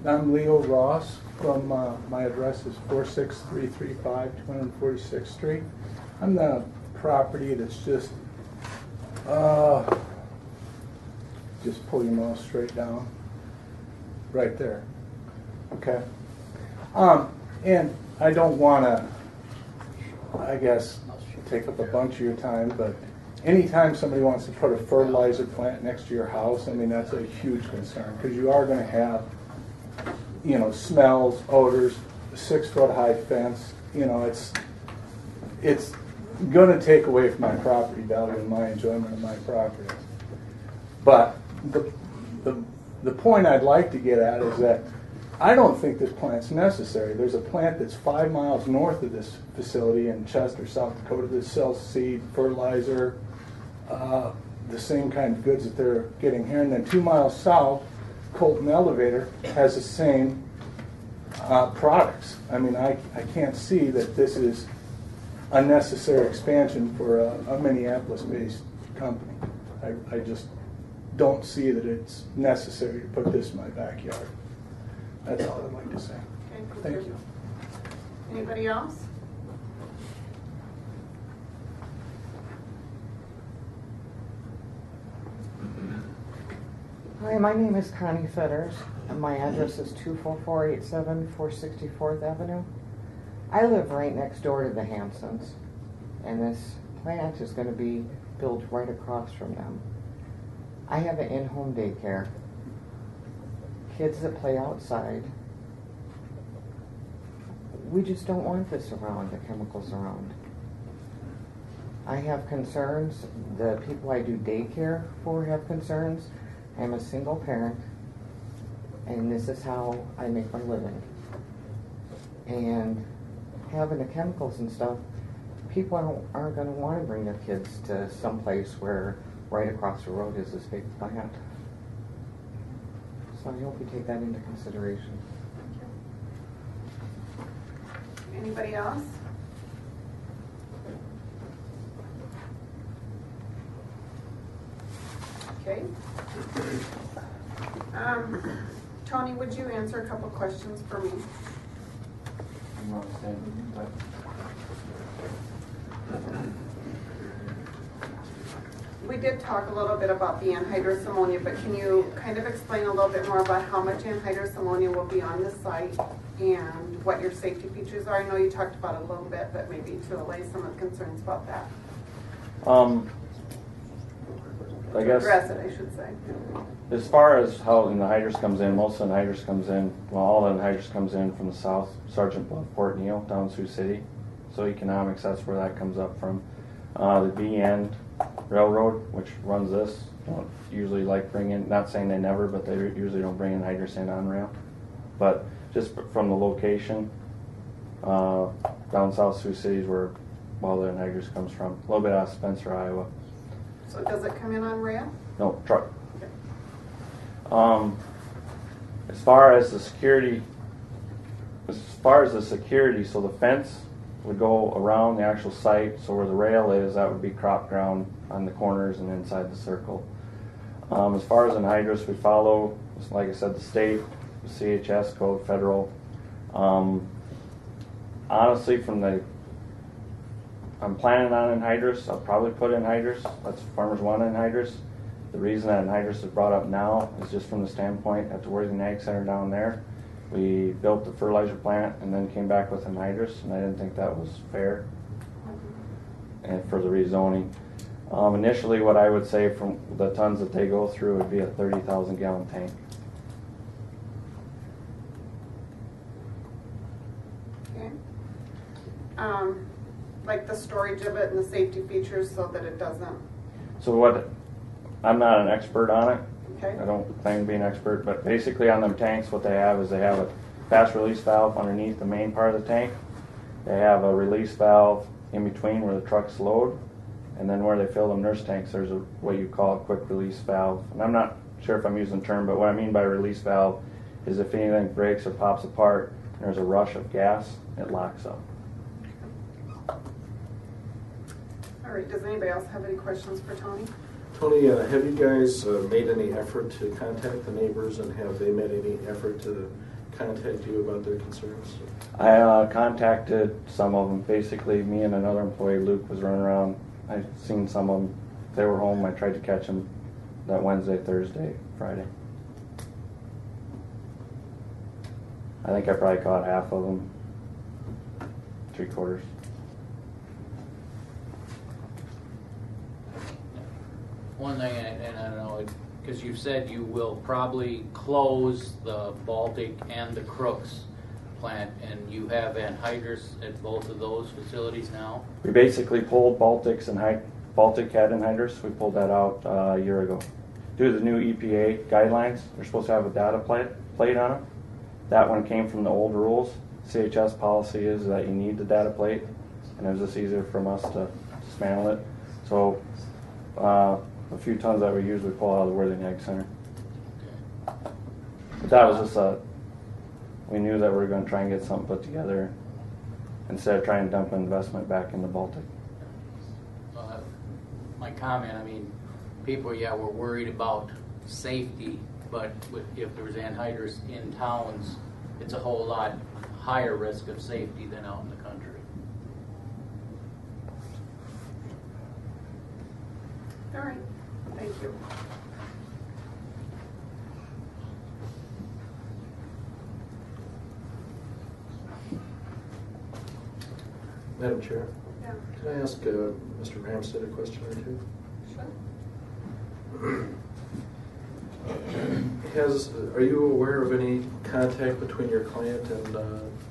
I'm Leo Ross from, my address is 46335 246th Street. I'm the property that's just pull your mouse straight down, right there, okay? And I don't want to, I guess, take up a bunch of your time, but anytime somebody wants to put a fertilizer plant next to your house, I mean, that's a huge concern, because you are going to have, you know, smells, odors, 6-foot-high fence. You know, it's going to take away from my property value and my enjoyment of my property. But the point I'd like to get at is that I don't think this plant's necessary. There's a plant that's 5 miles north of this facility in Chester, South Dakota, that sells seed, fertilizer, the same kind of goods that they're getting here. And then 2 miles south, Colton Elevator has the same products. I mean, I can't see that this is a necessary expansion for a Minneapolis-based company. I just don't see that it's necessary to put this in my backyard. That's all I'd like to say. Okay, Thank you. Anybody else? Hi, my name is Connie Fetters, and my address is 24487 464th Avenue. I live right next door to the Hansons, and this plant is going to be built right across from them. I have an in-home daycare, kids that play outside. We just don't want this around, the chemicals around. I have concerns. The people I do daycare for have concerns. I'm a single parent, and this is how I make my living. And having the chemicals and stuff, people aren't going to want to bring their kids to some place where right across the road is this big plant. So I hope you take that into consideration. Anybody else? Okay. Tony, would you answer a couple questions for me? We did talk a little bit about the anhydrous ammonia, but can you kind of explain a little bit more about how much anhydrous ammonia will be on the site and what your safety features are? I know you talked about it a little bit, but maybe to allay some of the concerns about that. I guess Address it, I should say. as far as how the anhydrous comes in, most of the anhydrous comes in, well, all the anhydrous comes in from the south, Sergeant Bluff, Port Neal, down Sioux City. So economics, that's where that comes up from. The BN Railroad, which runs this, don't usually like bring in, not saying they never, but they usually don't bring anhydrous in on rail. But just from the location, down south Sioux City is where all the anhydrous comes from. A little bit out of Spencer, Iowa. So does it come in on rail? No, truck. Okay. As far as the security, so the fence would go around the actual site. So where the rail is, that would be crop ground on the corners and inside the circle. As far as anhydrous, we follow, like I said, the state, the CHS code, federal. Honestly, I'm planning on anhydrous. I'll probably put anhydrous. That's farmers want anhydrous. The reason that anhydrous is brought up now is just from the standpoint at the Worthing Ag Center down there. We built the fertilizer plant and then came back with anhydrous, and I didn't think that was fair and for the rezoning. Initially, what I would say from the tons that they go through would be a 30,000 gallon tank. Okay. Like the storage of it and the safety features so that it doesn't. So I'm not an expert on it. Okay. I don't claim to be an expert, but basically on them tanks, what they have is they have a fast release valve underneath the main part of the tank. They have a release valve in between where the trucks load, and then where they fill them nurse tanks, there's what you call a quick release valve. And I'm not sure if I'm using the term, but what I mean by release valve is if anything breaks or pops apart and there's a rush of gas, it locks up. All right, does anybody else have any questions for Tony? Tony, have you guys made any effort to contact the neighbors, and have they made any effort to contact you about their concerns? I contacted some of them. Basically, me and another employee, Luke, was running around. I seen some of them. If they were home, I tried to catch them that Wednesday, Thursday, Friday. I think I probably caught half of them, 3/4. One thing, and I don't know, because you've said you will probably close the Baltic and the Crooks plant, and you have anhydrous at both of those facilities now? We basically pulled Baltic had anhydrous. We pulled that out a year ago. Due to the new EPA guidelines, they're supposed to have a data plate on it. That one came from the old rules. CHS policy is that you need the data plate, and it was just easier from us to dismantle it. So a few tons that we usually pull out of the Worthing Ag Center. But that was just we knew that we were going to try and get something put together instead of trying to dump investment back in the Baltic. My comment, I mean, people, were worried about safety, but if there was anhydrous in towns, it's a whole lot higher risk of safety than out in the country. All right, thank you. Madam Chair, Yeah. can I ask Mr. Ramstead a question or two? Sure. Are you aware of any contact between your client and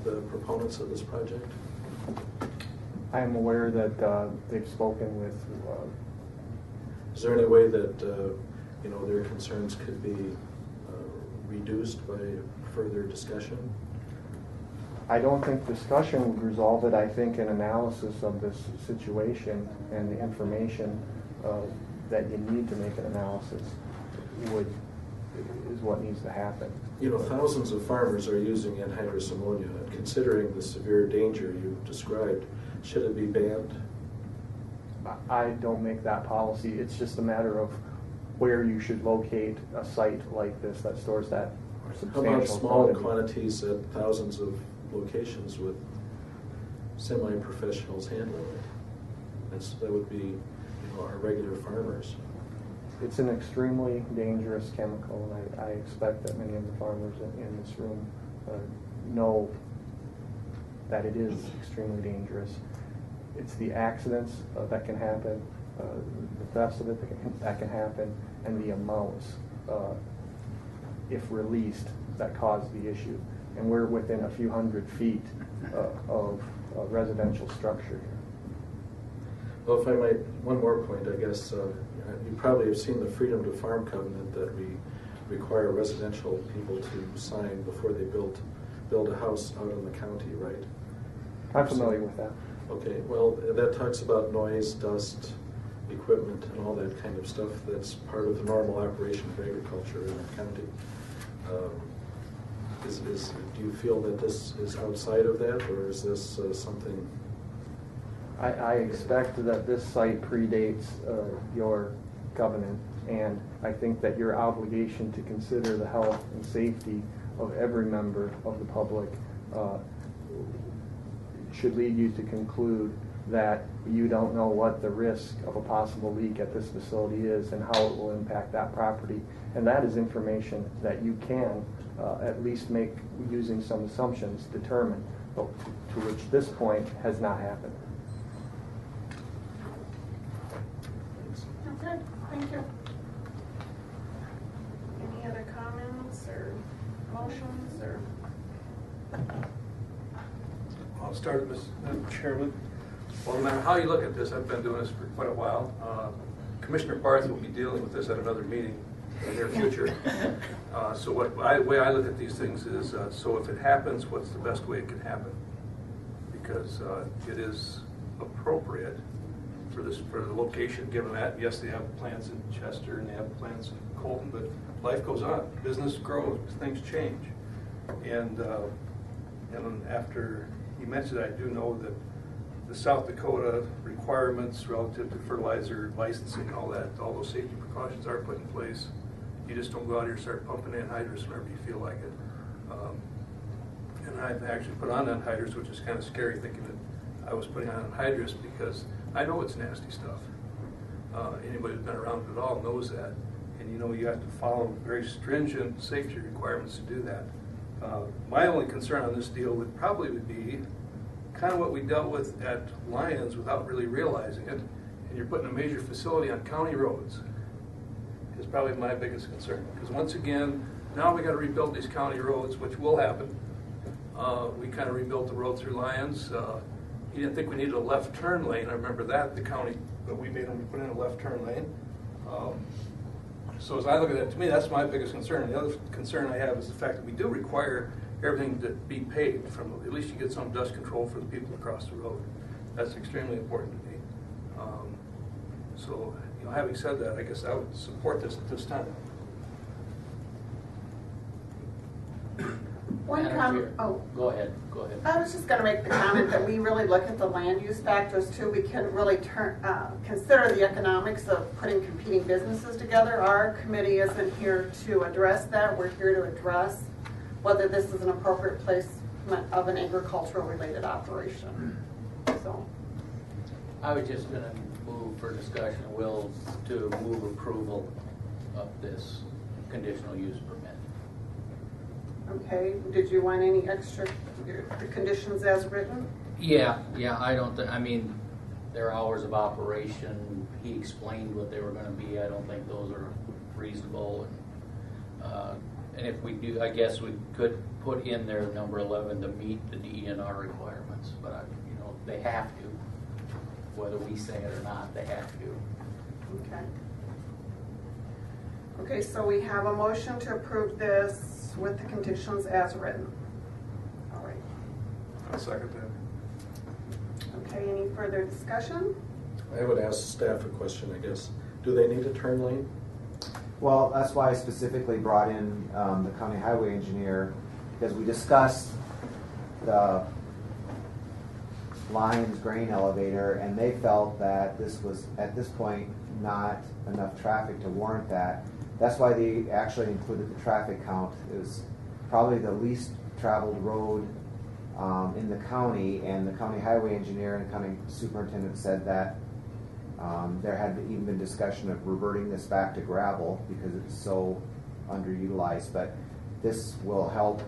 the proponents of this project? I am aware that they've spoken with. Is there any way that their concerns could be reduced by further discussion? I don't think discussion would resolve it. I think an analysis of this situation and the information that you need to make an analysis is what needs to happen. Thousands of farmers are using anhydrous ammonia, and considering the severe danger you've described, should it be banned? I don't make that policy. It's just a matter of where you should locate a site like this that stores that substantial How about small quantity. quantities at thousands of locations with semi-professionals handling it? That would be our regular farmers. It's an extremely dangerous chemical, and I expect that many of the farmers in this room know that it is extremely dangerous. It's the accidents that can happen, the thefts of it that can happen, and the amounts, if released, that cause the issue. And we're within a few hundred feet of a residential structure here. Well, if I might, one more point, I guess. You probably have seen the Freedom to Farm covenant that we require residential people to sign before they build a house out in the county, right? I'm familiar with that. Okay, well, that talks about noise, dust, equipment, and all that kind of stuff that's part of the normal operation of agriculture in our county. Do you feel that this is outside of that, or is this something? I expect that this site predates your covenant, and I think that your obligation to consider the health and safety of every member of the public should lead you to conclude that you don't know what the risk of a possible leak at this facility is and how it will impact that property. And that is information that you can at least make, using some assumptions, determine, but to which this point has not happened. Okay, thank you. Any other comments or motions or? I'll start, Mr. Chairman. Well, no matter how you look at this, I've been doing this for quite a while. Commissioner Barth will be dealing with this at another meeting in the near future. So the way I look at these things is, so if it happens, what's the best way it can happen? Because it is appropriate for the location, given that, yes, they have plants in Chester and they have plants in Colton, but life goes on. Business grows, things change. And after he mentioned that, I do know that the South Dakota requirements relative to fertilizer licensing, all those safety precautions are put in place. You just don't go out here and start pumping anhydrous whenever you feel like it. And I've actually put on anhydrous, which is kind of scary, thinking that I was putting on anhydrous because I know it's nasty stuff. Anybody who's been around it at all knows that. And you have to follow very stringent safety requirements to do that. My only concern on this deal would probably be kind of what we dealt with at Lyons without really realizing it. And you're putting a major facility on county roads is probably my biggest concern. Because once again, now we got to rebuild these county roads, which will happen. We kind of rebuilt the road through Lyons. He didn't think we needed a left turn lane. I remember that, the county, but we made them put in a left turn lane. So as I look at it, to me, that's my biggest concern. The other concern I have is the fact that we do require everything to be paved. From at least you get some dust control for the people across the road. That's extremely important to me. So, having said that, I guess I would support this at this time. One comment. Oh, Go ahead. I was just going to make the comment that we really look at the land use factors too. We can really consider the economics of putting competing businesses together. Our committee isn't here to address that. We're here to address whether this is an appropriate placement of an agricultural related operation. So, I was just going to move for discussion, Will, to move approval of this conditional use permit. okay, did you want any extra conditions as written? Yeah, I don't, I mean, their hours of operation, he explained what they were going to be. I don't think those are reasonable. And if we do, I guess we could put in there number 11 to meet the DENR requirements, but they have to. Whether we say it or not, they have to. Okay. Okay, so we have a motion to approve this with the conditions as written. All right. I'll second that. Okay, any further discussion? I would ask staff a question, I guess. Do they need a turn lane? Well, that's why I specifically brought in the county highway engineer, because we discussed the Lyons grain elevator, and they felt that this was, at this point, not enough traffic to warrant that. That's why they actually included the traffic count. It was probably the least traveled road in the county, and the county highway engineer and county superintendent said that there had even been discussion of reverting this back to gravel because it's so underutilized, but this will help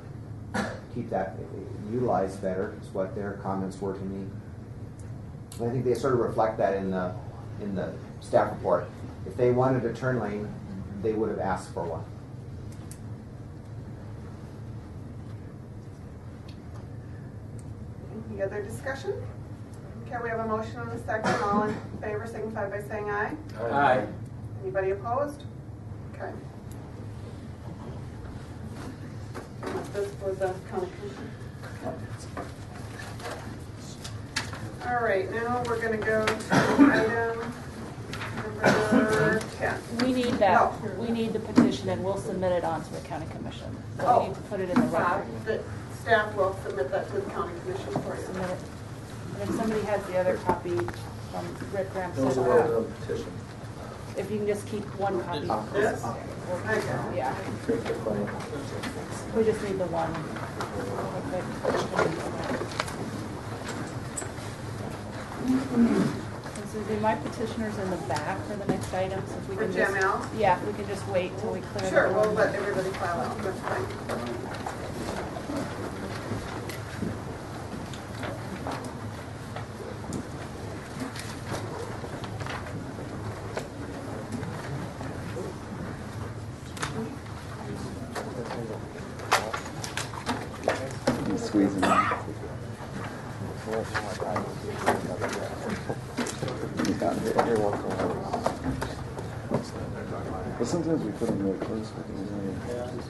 keep that utilized better, is what their comments were to me. And I think they sort of reflect that in the staff report. If they wanted a turn lane, they would have asked for one. Any other discussion? Okay, we have a motion and a second. All in favor signify by saying aye. Aye. Anybody opposed? Okay. This was a county commission. All right, now we're going to go to item number 10. can. We need that, No. we need the petition and we'll submit it on to the county commission. So Oh. we need to put it in the record. The staff will submit that to the county commission for you. Submit it. And if somebody has the other copy from Rick Graham, Those said, are all the petition. if you can just keep one copy. This? Yeah, Take the file. we just need the one. And Suzie, my petitioner's in the back for the next item, so if we For can just. JML? Yeah, if we can just wait till we clear. Sure, the we'll one. let everybody file out, that's fine. Squeezing in. Every once in a while. But sometimes we put them really close with these,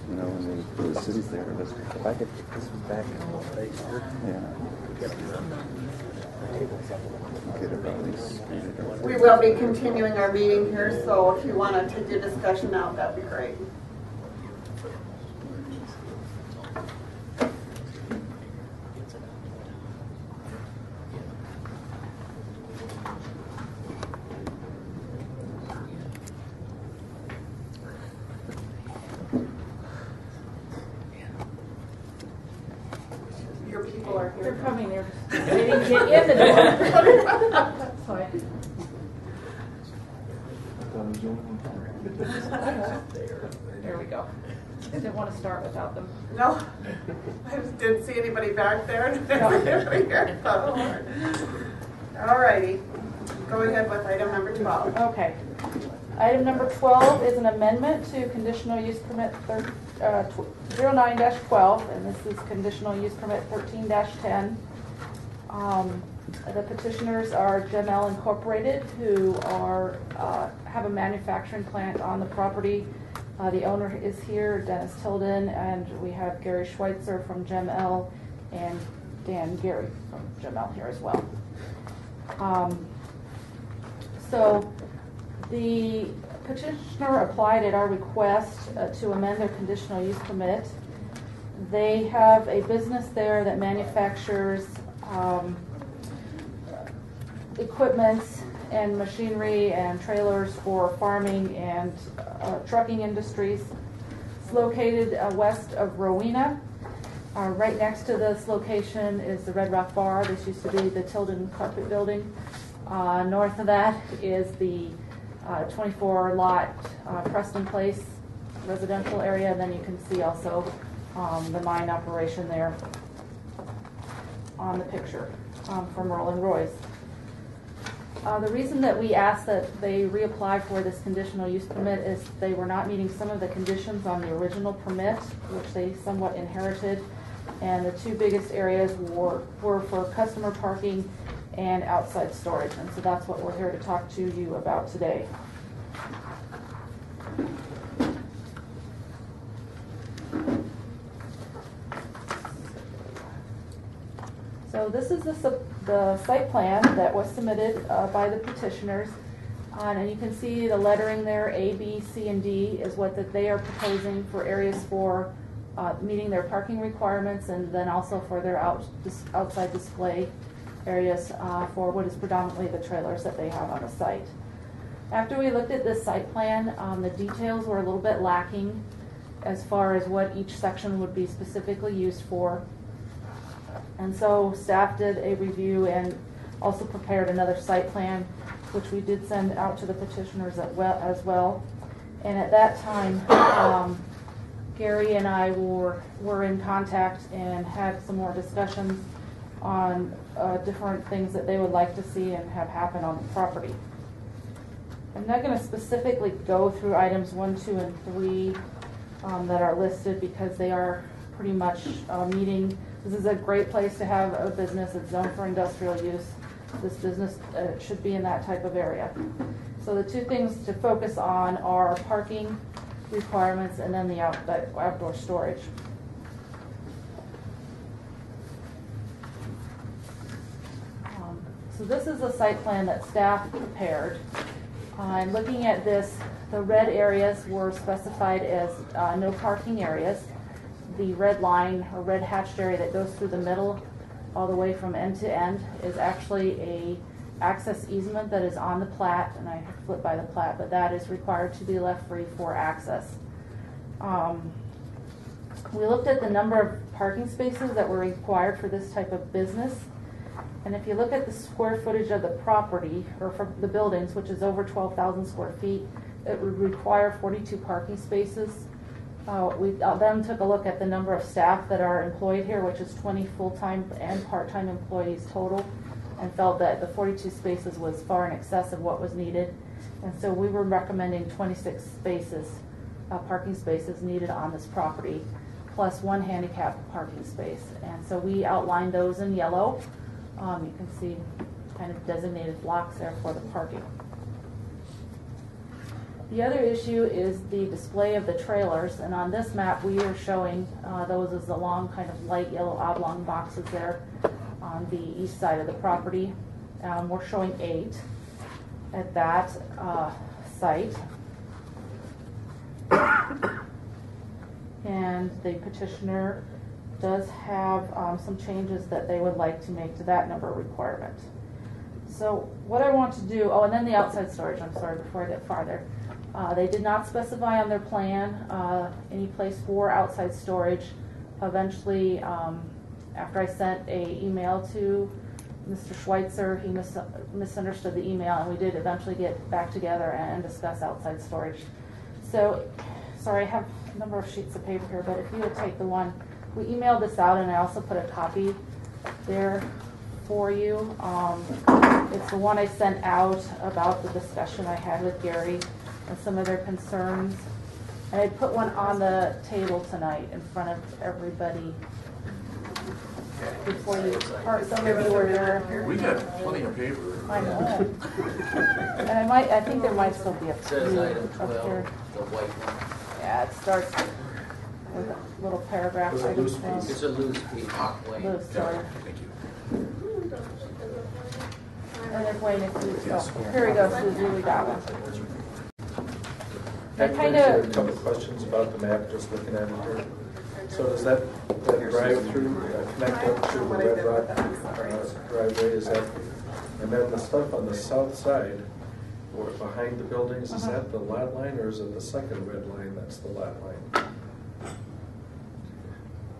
you know, when the city's there. But if I could, this was back in the day here. Yeah. Get about these. We will be continuing our meeting here, so if you want to take your discussion out, that'd be great. Your people are They're here. coming, they didn't get in the door. That's fine. There we go. Didn't want to start without them. No, I just didn't see anybody back there. All righty, go ahead with item number 12. Okay. Item number 12 is an amendment to conditional use permit 09-12, and this is conditional use permit 13-10. The petitioners are Gemel Incorporated, who are have a manufacturing plant on the property. The owner is here, Dennis Tilden, and we have Gary Schweitzer from Gemel and Dan Gary from Gemel here as well. So the petitioner applied at our request to amend their conditional use permit. They have a business there that manufactures equipment and machinery and trailers for farming and trucking industries. It's located west of Rowena. Right next to this location is the Red Rock Bar. This used to be the Tilden Carpet Building. North of that is the 24-lot Preston Place residential area. And then you can see also the mine operation there on the picture from Roland Roy's. The reason that we asked that they reapply for this conditional use permit is they were not meeting some of the conditions on the original permit, which they somewhat inherited. And the two biggest areas were for customer parking and outside storage. And so that's what we're here to talk to you about today. So this is the site plan that was submitted by the petitioners. And you can see the lettering there, A, B, C, and D is what that they are proposing for areas for meeting their parking requirements, and then also for their outside display areas for what is predominantly the trailers that they have on the site. After we looked at this site plan, the details were a little bit lacking as far as what each section would be specifically used for. And so staff did a review and also prepared another site plan, which we did send out to the petitioners as well. And at that time, Gary and I were in contact and had some more discussions on different things that they would like to see and have happen on the property. I'm not going to specifically go through items 1, 2, and 3 that are listed because they are pretty much meeting. This is a great place to have a business. It's zoned for industrial use. This business should be in that type of area. So the two things to focus on are parking requirements and then the outdoor storage. So this is a site plan that staff prepared. And looking at this, the red areas were specified as no parking areas. The red line or red hatched area that goes through the middle all the way from end to end is actually a access easement that is on the plat, and I have to flip by the plat, but that is required to be left free for access. We looked at the number of parking spaces that were required for this type of business, and if you look at the square footage of the property, or for the buildings, which is over 12,000 square feet, it would require 42 parking spaces. We then took a look at the number of staff that are employed here, which is 20 full-time and part-time employees total, and felt that the 42 spaces was far in excess of what was needed. And so we were recommending 26 spaces, parking spaces needed on this property, plus one handicap parking space. And so we outlined those in yellow. You can see kind of designated blocks there for the parking. The other issue is the display of the trailers, and on this map we are showing those as the long kind of light yellow oblong boxes there on the east side of the property. We're showing 8 at that site. And the petitioner does have some changes that they would like to make to that number requirement. So what I want to do, and then the outside storage, I'm sorry, before I get farther. They did not specify on their plan any place for outside storage. Eventually, after I sent an email to Mr. Schweitzer, he misunderstood the email, and we did eventually get back together and discuss outside storage. So, sorry, I have a number of sheets of paper here, but if you would take the one, we emailed this out, and I also put a copy there for you. It's the one I sent out about the discussion I had with Gary and some of their concerns. And I put one on the table tonight in front of everybody before you part. Some of you were there. We got plenty of paper. I know. And I think there might still be a few Says item up 12, here. the white one. Yeah, it starts with a little paragraph. Was it item loose 12. It's a loose piece. Wayne. Loose, sorry. Thank you. And then Wayne, if you, Yes. here we go, Susie, we got one. I They kind have a of, couple of questions about the map, just looking at it here. So does that drive-through connect up to the Red Rock driveway? Is that, and then the stuff on the south side, or behind the buildings, is that the lot line, or is it the second red line that's the lot line?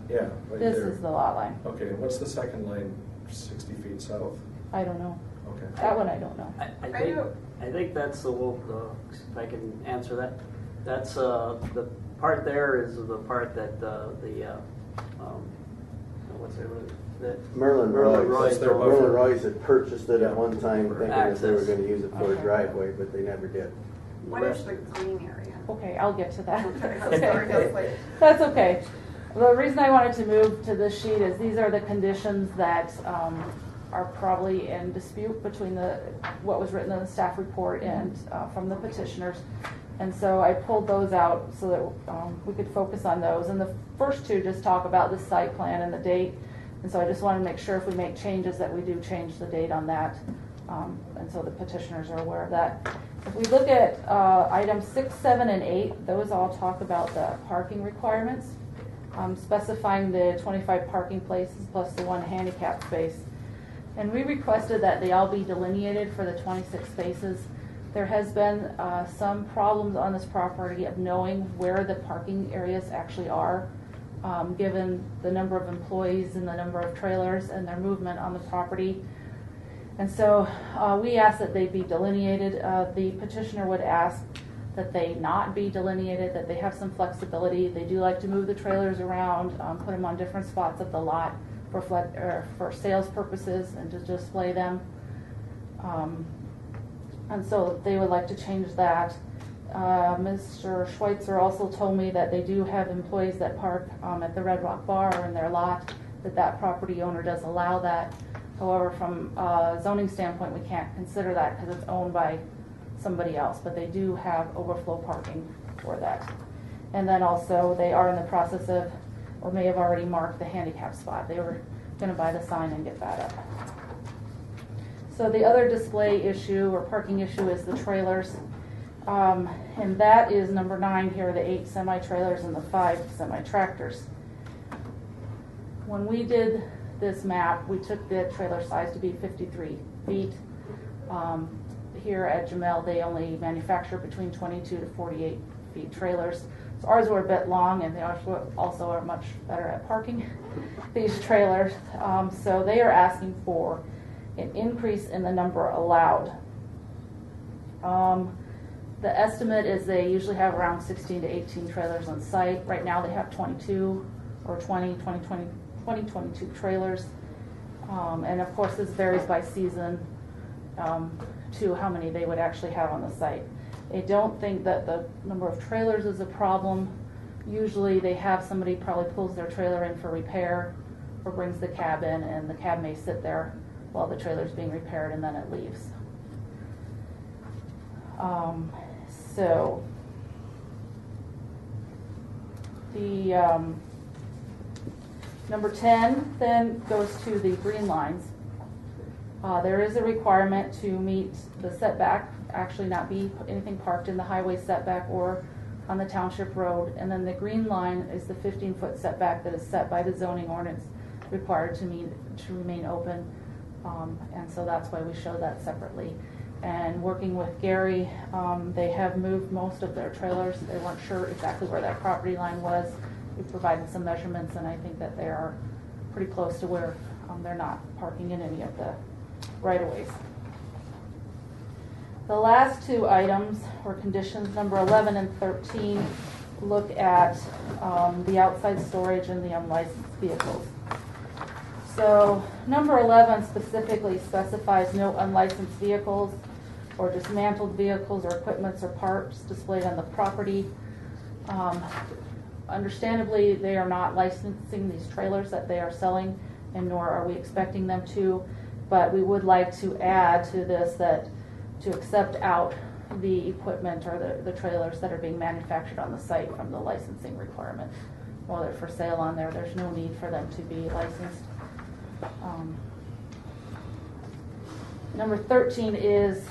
Yeah, right this there. is the lot line. Okay, and what's the second line 60 feet south? I don't know. Okay. That one I don't know. I think that's the, if I can answer that, that's the part there is the part that what's it, that Merlin Roy's Roy's told Merlin us. Roy's had purchased it at one time thinking that they were Access. going to use it for a Okay. driveway, but they never did. What is the green area? Okay, I'll get to that. Okay, I'm sorry, I was late. That's okay. The reason I wanted to move to this sheet is these are the conditions that are probably in dispute between what was written in the staff report and from the petitioners. And so I pulled those out so that we could focus on those. And the first two just talk about the site plan and the date. And so I just want to make sure if we make changes that we do change the date on that. And so the petitioners are aware of that. If we look at items 6, 7, and 8, those all talk about the parking requirements, specifying the 25 parking places plus the 1 handicap space. And we requested that they all be delineated for the 26 spaces. There has been some problems on this property of knowing where the parking areas actually are, given the number of employees and the number of trailers and their movement on the property. And so we asked that they be delineated. The petitioner would ask that they not be delineated, that they have some flexibility. They do like to move the trailers around, put them on different spots of the lot for sales purposes and to display them. And so they would like to change that. Mr. Schweitzer also told me that they do have employees that park at the Red Rock Bar or in their lot, that property owner does allow that. However, from a zoning standpoint, we can't consider that because it's owned by somebody else, but they do have overflow parking for that. And then also they are in the process of, or may have already marked the handicap spot. They were going to buy the sign and get that up. So the other display issue or parking issue is the trailers. And that is number 9 here, the 8 semi-trailers and the 5 semi-tractors. When we did this map, we took the trailer size to be 53 feet. Here at Jamel, they only manufacture between 22 to 48 feet trailers. So ours were a bit long, and they also are much better at parking these trailers. So they are asking for an increase in the number allowed. The estimate is they usually have around 16 to 18 trailers on site. Right now they have 22 or 22 trailers. And of course this varies by season to how many they would actually have on the site. They don't think that the number of trailers is a problem. Usually they have somebody probably pulls their trailer in for repair or brings the cab in, and the cab may sit there while the trailer's being repaired and then it leaves. So the number 10 then goes to the green lines. There is a requirement to meet the setback, actually not be anything parked in the highway setback or on the township road. And then the green line is the 15-foot setback that is set by the zoning ordinance required to remain open. And so that's why we show that separately. And working with Gary, they have moved most of their trailers. They weren't sure exactly where that property line was. We provided some measurements, and I think that they are pretty close to where they're not parking in any of the right-of-ways. The last 2 items, or conditions number 11 and 13, look at the outside storage and the unlicensed vehicles. So number 11 specifically specifies no unlicensed vehicles or dismantled vehicles or equipments or parts displayed on the property. Understandably, they are not licensing these trailers that they are selling, and nor are we expecting them to, but we would like to add to this that to accept out the equipment or the trailers that are being manufactured on the site from the licensing requirement. While they're for sale on there, there's no need for them to be licensed. Number 13 is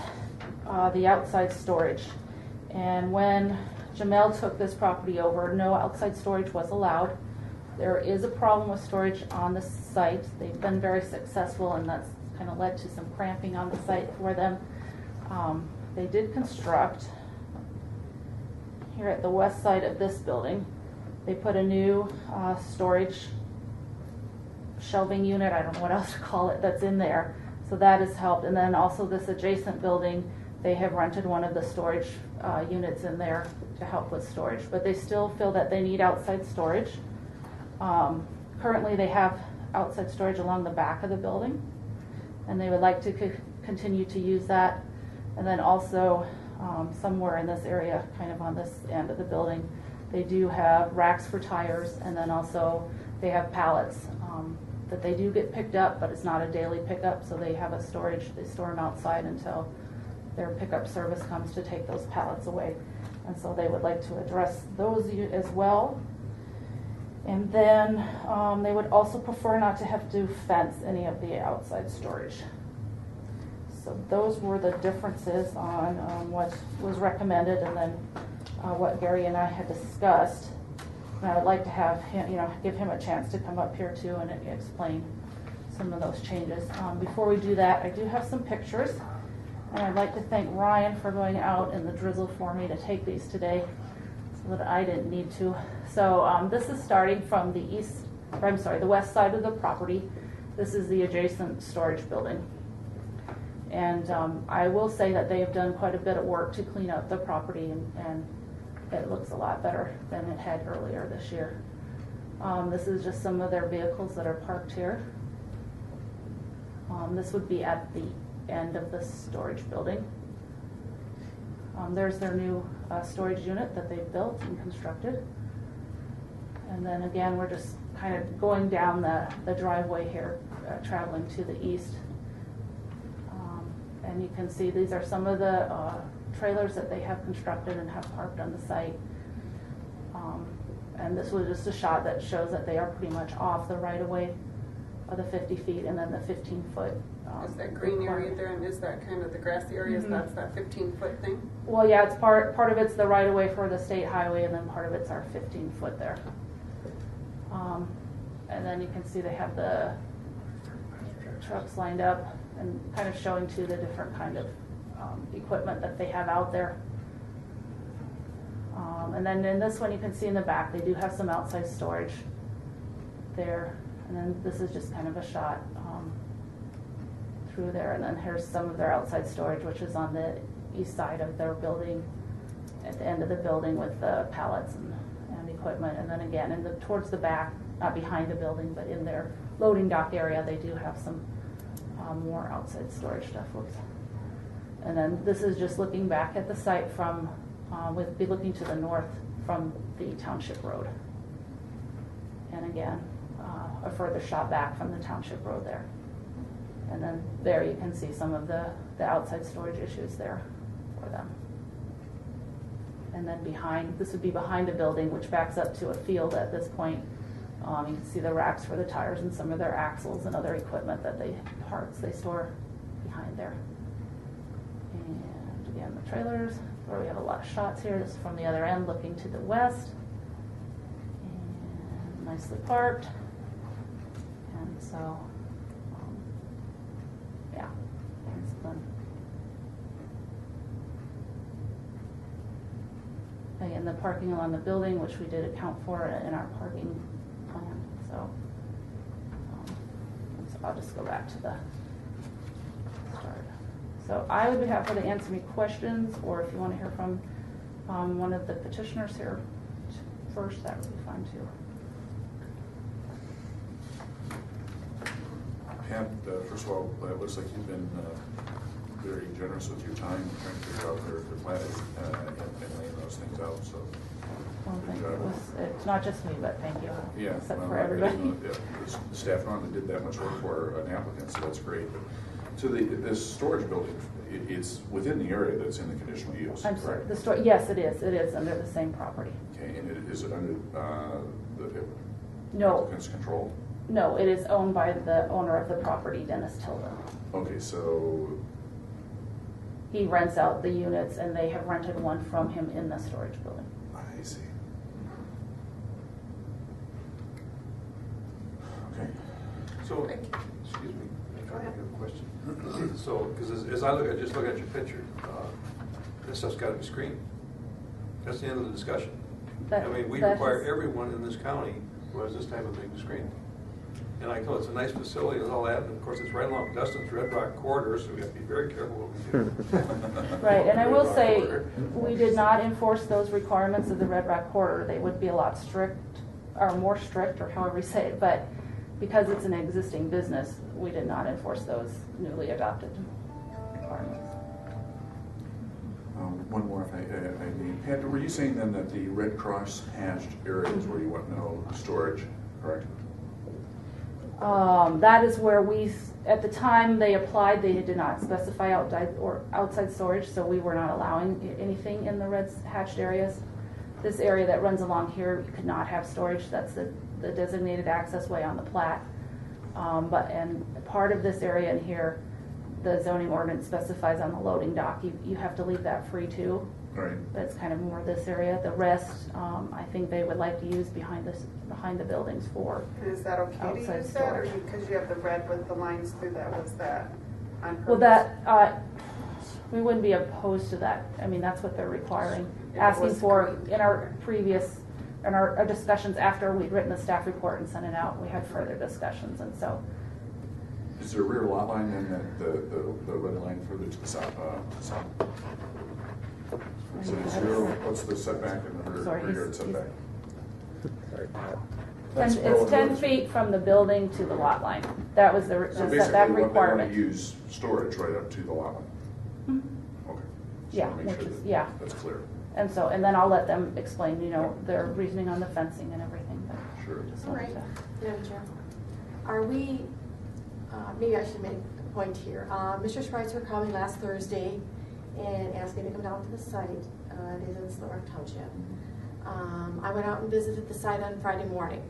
the outside storage. And when Jamel took this property over, no outside storage was allowed. There is a problem with storage on the site. They've been very successful, and that's kind of led to some cramping on the site for them. They did construct here at the west side of this building. They put a new storage shelving unit, I don't know what else to call it, that's in there. So that has helped. And then also this adjacent building, they have rented one of the storage units in there to help with storage. But they still feel that they need outside storage. Currently they have outside storage along the back of the building, and they would like to continue to use that. And then also somewhere in this area, kind of on this end of the building, they do have racks for tires, and then also they have pallets that they do get picked up, but it's not a daily pickup, so they have a storage. They store them outside until their pickup service comes to take those pallets away. And so they would like to address those as well. And then they would also prefer not to have to fence any of the outside storage. So those were the differences on what was recommended, and then what Gary and I had discussed. And I would like to have him, give him a chance to come up here too and explain some of those changes. Before we do that, I do have some pictures, and I'd like to thank Ryan for going out in the drizzle for me to take these today, so that I didn't need to. So this is starting from the the west side of the property. This is the adjacent storage building. And I will say that they have done quite a bit of work to clean up the property, and it looks a lot better than it had earlier this year. This is just some of their vehicles that are parked here. This would be at the end of the storage building. There's their new storage unit that they've built and constructed. And then again, we're just kind of going down the driveway here, traveling to the east. And you can see these are some of the trailers that they have constructed and have parked on the site. And this was just a shot that shows that they are pretty much off the right-of-way of the 50 feet, and then the 15-foot. Is that green area there, and is that kind of the grassy areas, that's that 15-foot thing? Well, yeah, it's part of it's the right of way for the state highway, and then part of it's our 15-foot there. And then you can see they have the trucks lined up and kind of showing too the different kind of equipment that they have out there. And then in this one you can see in the back they do have some outside storage there. And then this is just kind of a shot through there. And then here's some of their outside storage, which is on the east side of their building, at the end of the building with the pallets and equipment. And then again, towards the back, not behind the building, but in their loading dock area, they do have some more outside storage stuff. Whoops. And then this is just looking back at the site from, we'd be looking to the north from the township road. And again, a further shot back from the township road there. And then there you can see some of the outside storage issues there for them. And then behind, this would be behind a building which backs up to a field at this point. You can see the racks for the tires and some of their axles and other equipment that parts they store behind there. And again, the trailers, where we have a lot of shots here. This is from the other end looking to the west. And nicely parked. And so, yeah, it's fun. Again, the parking along the building, which we did account for in our parking plan. So I'll just go back to the start. So I would be happy to answer any questions, or if you want to hear from one of the petitioners here first, that would be fine too. Pat, first of all, it looks like you've been very generous with your time trying to figure out their plan and laying those things out. So, well, thank you. It's not just me, but thank you. Yeah, except well, for everybody. The staff normally did that much work for an applicant, so that's great. But so this storage building, it's within the area that's in the conditional use. I'm sorry. The store, yes, it is. It is under the same property. Okay, and is it under the No. applicant's control? No, it is owned by the owner of the property, Dennis Tilden. Okay, so He rents out the units, and they have rented one from him in the storage building. I see. Okay. So, excuse me, I have a question. So, because as I just look at your picture, this stuff's got to be screened. That's the end of the discussion. I mean, we require everyone in this county who has this type of thing screened. And I know it's a nice facility and all that, and of course it's right along Dustin's Red Rock corridor, so we have to be very careful what we do. Right, and I will say, we did not enforce those requirements of the Red Rock corridor. They would be a lot strict, or more strict, or however you say it, but because it's an existing business, we did not enforce those newly adopted requirements. One more, if I may. Pat, were you saying then that the Red Cross hashed area is where you want no storage, correct? That is where at the time they applied, they did not specify outside storage, so we were not allowing anything in the red hatched areas. This area that runs along here could not have storage. That's the designated access way on the plat. And part of this area in here, the zoning ordinance specifies on the loading dock, you have to leave that free too. Right. That's kind of more this area. The rest, I think they would like to use behind the buildings for. And is that okay to use that, or because you have the red with the lines through that, was that on purpose? Well, that, we wouldn't be opposed to that. I mean, that's what they're requiring, asking for in our discussions after we'd written the staff report and sent it out. We had further discussions, and so. Is there a rear lot line then that the red line further to the south? So what's the setback and the rear yard setback? Sorry, Pat. It's 10 feet from the building to the lot line. That was the setback requirement. They want to use storage right up to the lot line. Mm-hmm. Okay. Yeah, That's clear. And then I'll let them explain, their reasoning on the fencing and everything. But sure. All right, Madam Chair. Are we? Maybe I should make a point here. Mr. Schweitzer called me last Thursday and asked me to come down to the site. It is in Slivak Township. I went out and visited the site on Friday morning.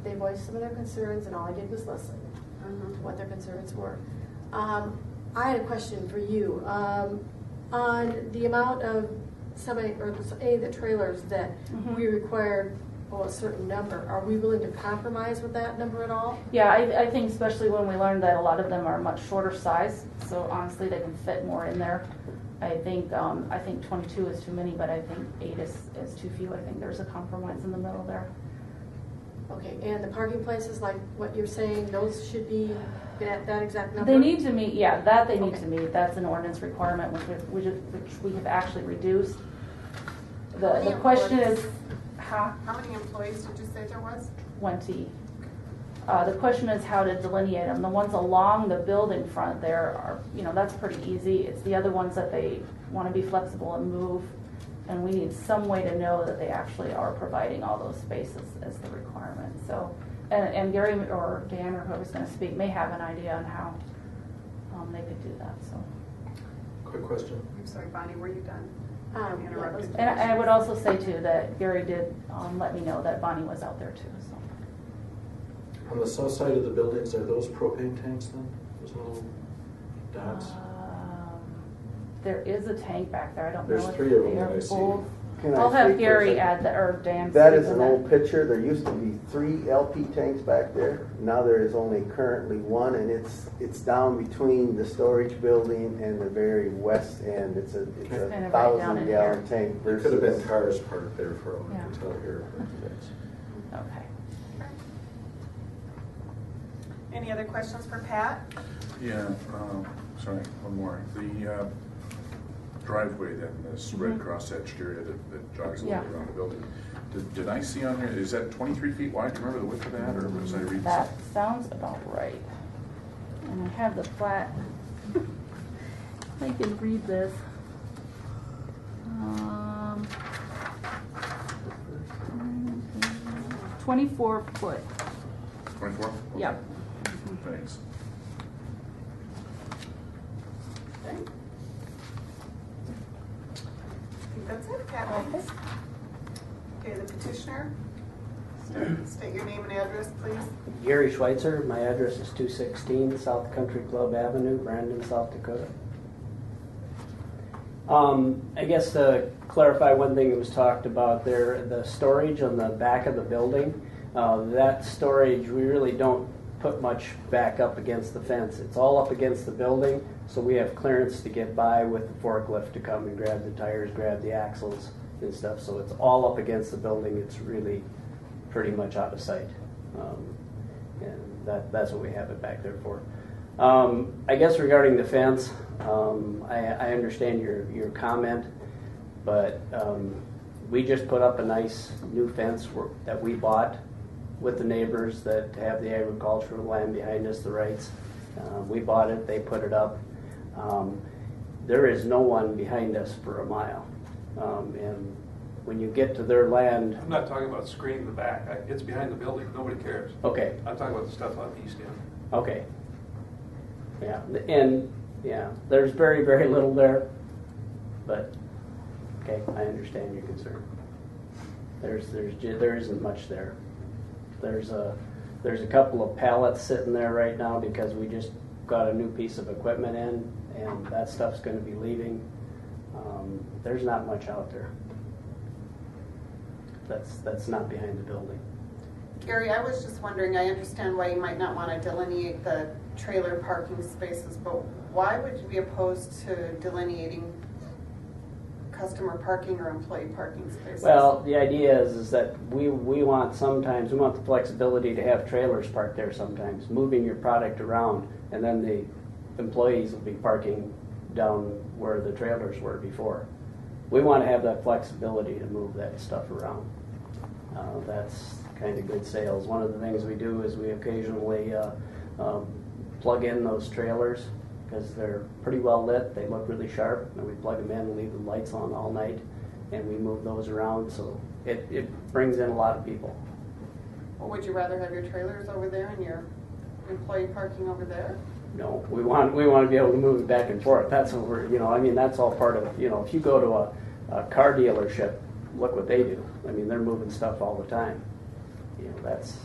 They voiced some of their concerns, and all I did was listen to what their concerns were. I had a question for you. On the amount of any of the trailers that we required a certain number, are we willing to compromise with that number at all? Yeah, I think especially when we learned that a lot of them are much shorter size, so honestly they can fit more in there. I think 22 is too many, but I think 8 is too few. I think there's a compromise in the middle there. Okay, and the parking places, like what you're saying, those should be at that exact number? They need to meet, yeah, that they need to meet. That's an ordinance requirement, which we have actually reduced. The question is, how many employees did you say there was? 20. The question is how to delineate them. The ones along the building front there are, that's pretty easy. It's the other ones that they want to be flexible and move, and we need some way to know that they actually are providing all those spaces as the requirement. So, and Gary or Dan or whoever's going to speak may have an idea on how they could do that. So, quick question. I'm sorry, Bonnie, were you done? And I would also say too that Gary did let me know that Bonnie was out there too. So. On the south side of the buildings, are those propane tanks then? Those little dots? There is a tank back there. I don't There's know if 3 of them they that are I see. full. Can I I'll have speak for a Gary second? add that, or Dan. That speak is on an old picture. There used to be 3 LP tanks back there. Now there is only currently 1, and it's down between the storage building and the very west end. It's a kind of right down in 1,000-gallon here. tank. There could have been cars parked there for all I Yeah. can tell here. Okay. Any other questions for Pat? Yeah, sorry, one more. The driveway then, this red cross-hatched area that jogs along around the building. Did I see on there, is that 23 feet wide? Do you remember the width of that, or was I reading That something? sounds about right. And I have the plat. I can read this. 24 foot. 24? Okay. Yep. Thanks. Okay. I think that's it, Pat. Okay. Okay, the petitioner. State your name and address, please. Gary Schweitzer, my address is 216 South Country Club Avenue, Brandon, South Dakota. I guess to clarify one thing that was talked about there, the storage on the back of the building, that storage, we really don't put much back up against the fence. It's all up against the building, so we have clearance to get by with the forklift to come and grab the tires, grab the axles and stuff, so it's all up against the building. It's really pretty much out of sight. And that's what we have it back there for. I guess regarding the fence, I understand your comment, but we just put up a nice new fence that we bought with the neighbors that have the agricultural land behind us, the rights. We bought it, they put it up. There is no one behind us for a mile. And when you get to their land... I'm not talking about screening the back. It's behind the building. Nobody cares. Okay. I'm talking about the stuff on the east end. Okay. Yeah, and yeah, there's very, very little there, but okay, I understand your concern. There isn't much there. There's a couple of pallets sitting there right now because we just got a new piece of equipment in, and that stuff's going to be leaving. There's not much out there. That's not behind the building. Gary, I was just wondering, I understand why you might not want to delineate the trailer parking spaces, but why would you be opposed to delineating customer parking or employee parking spaces? Well, the idea is that we want the flexibility to have trailers parked there sometimes, moving your product around, and then the employees will be parking down where the trailers were before. We want to have that flexibility to move that stuff around. That's kind of good sales. One of the things we do is we occasionally plug in those trailers because they're pretty well lit. They look really sharp, and we plug them in and leave the lights on all night, and we move those around, so it brings in a lot of people. Or would you rather have your trailers over there and your employee parking over there? No, we want to be able to move it back and forth. That's what we're, that's all part of, if you go to a car dealership, look what they do. I mean, they're moving stuff all the time. that's,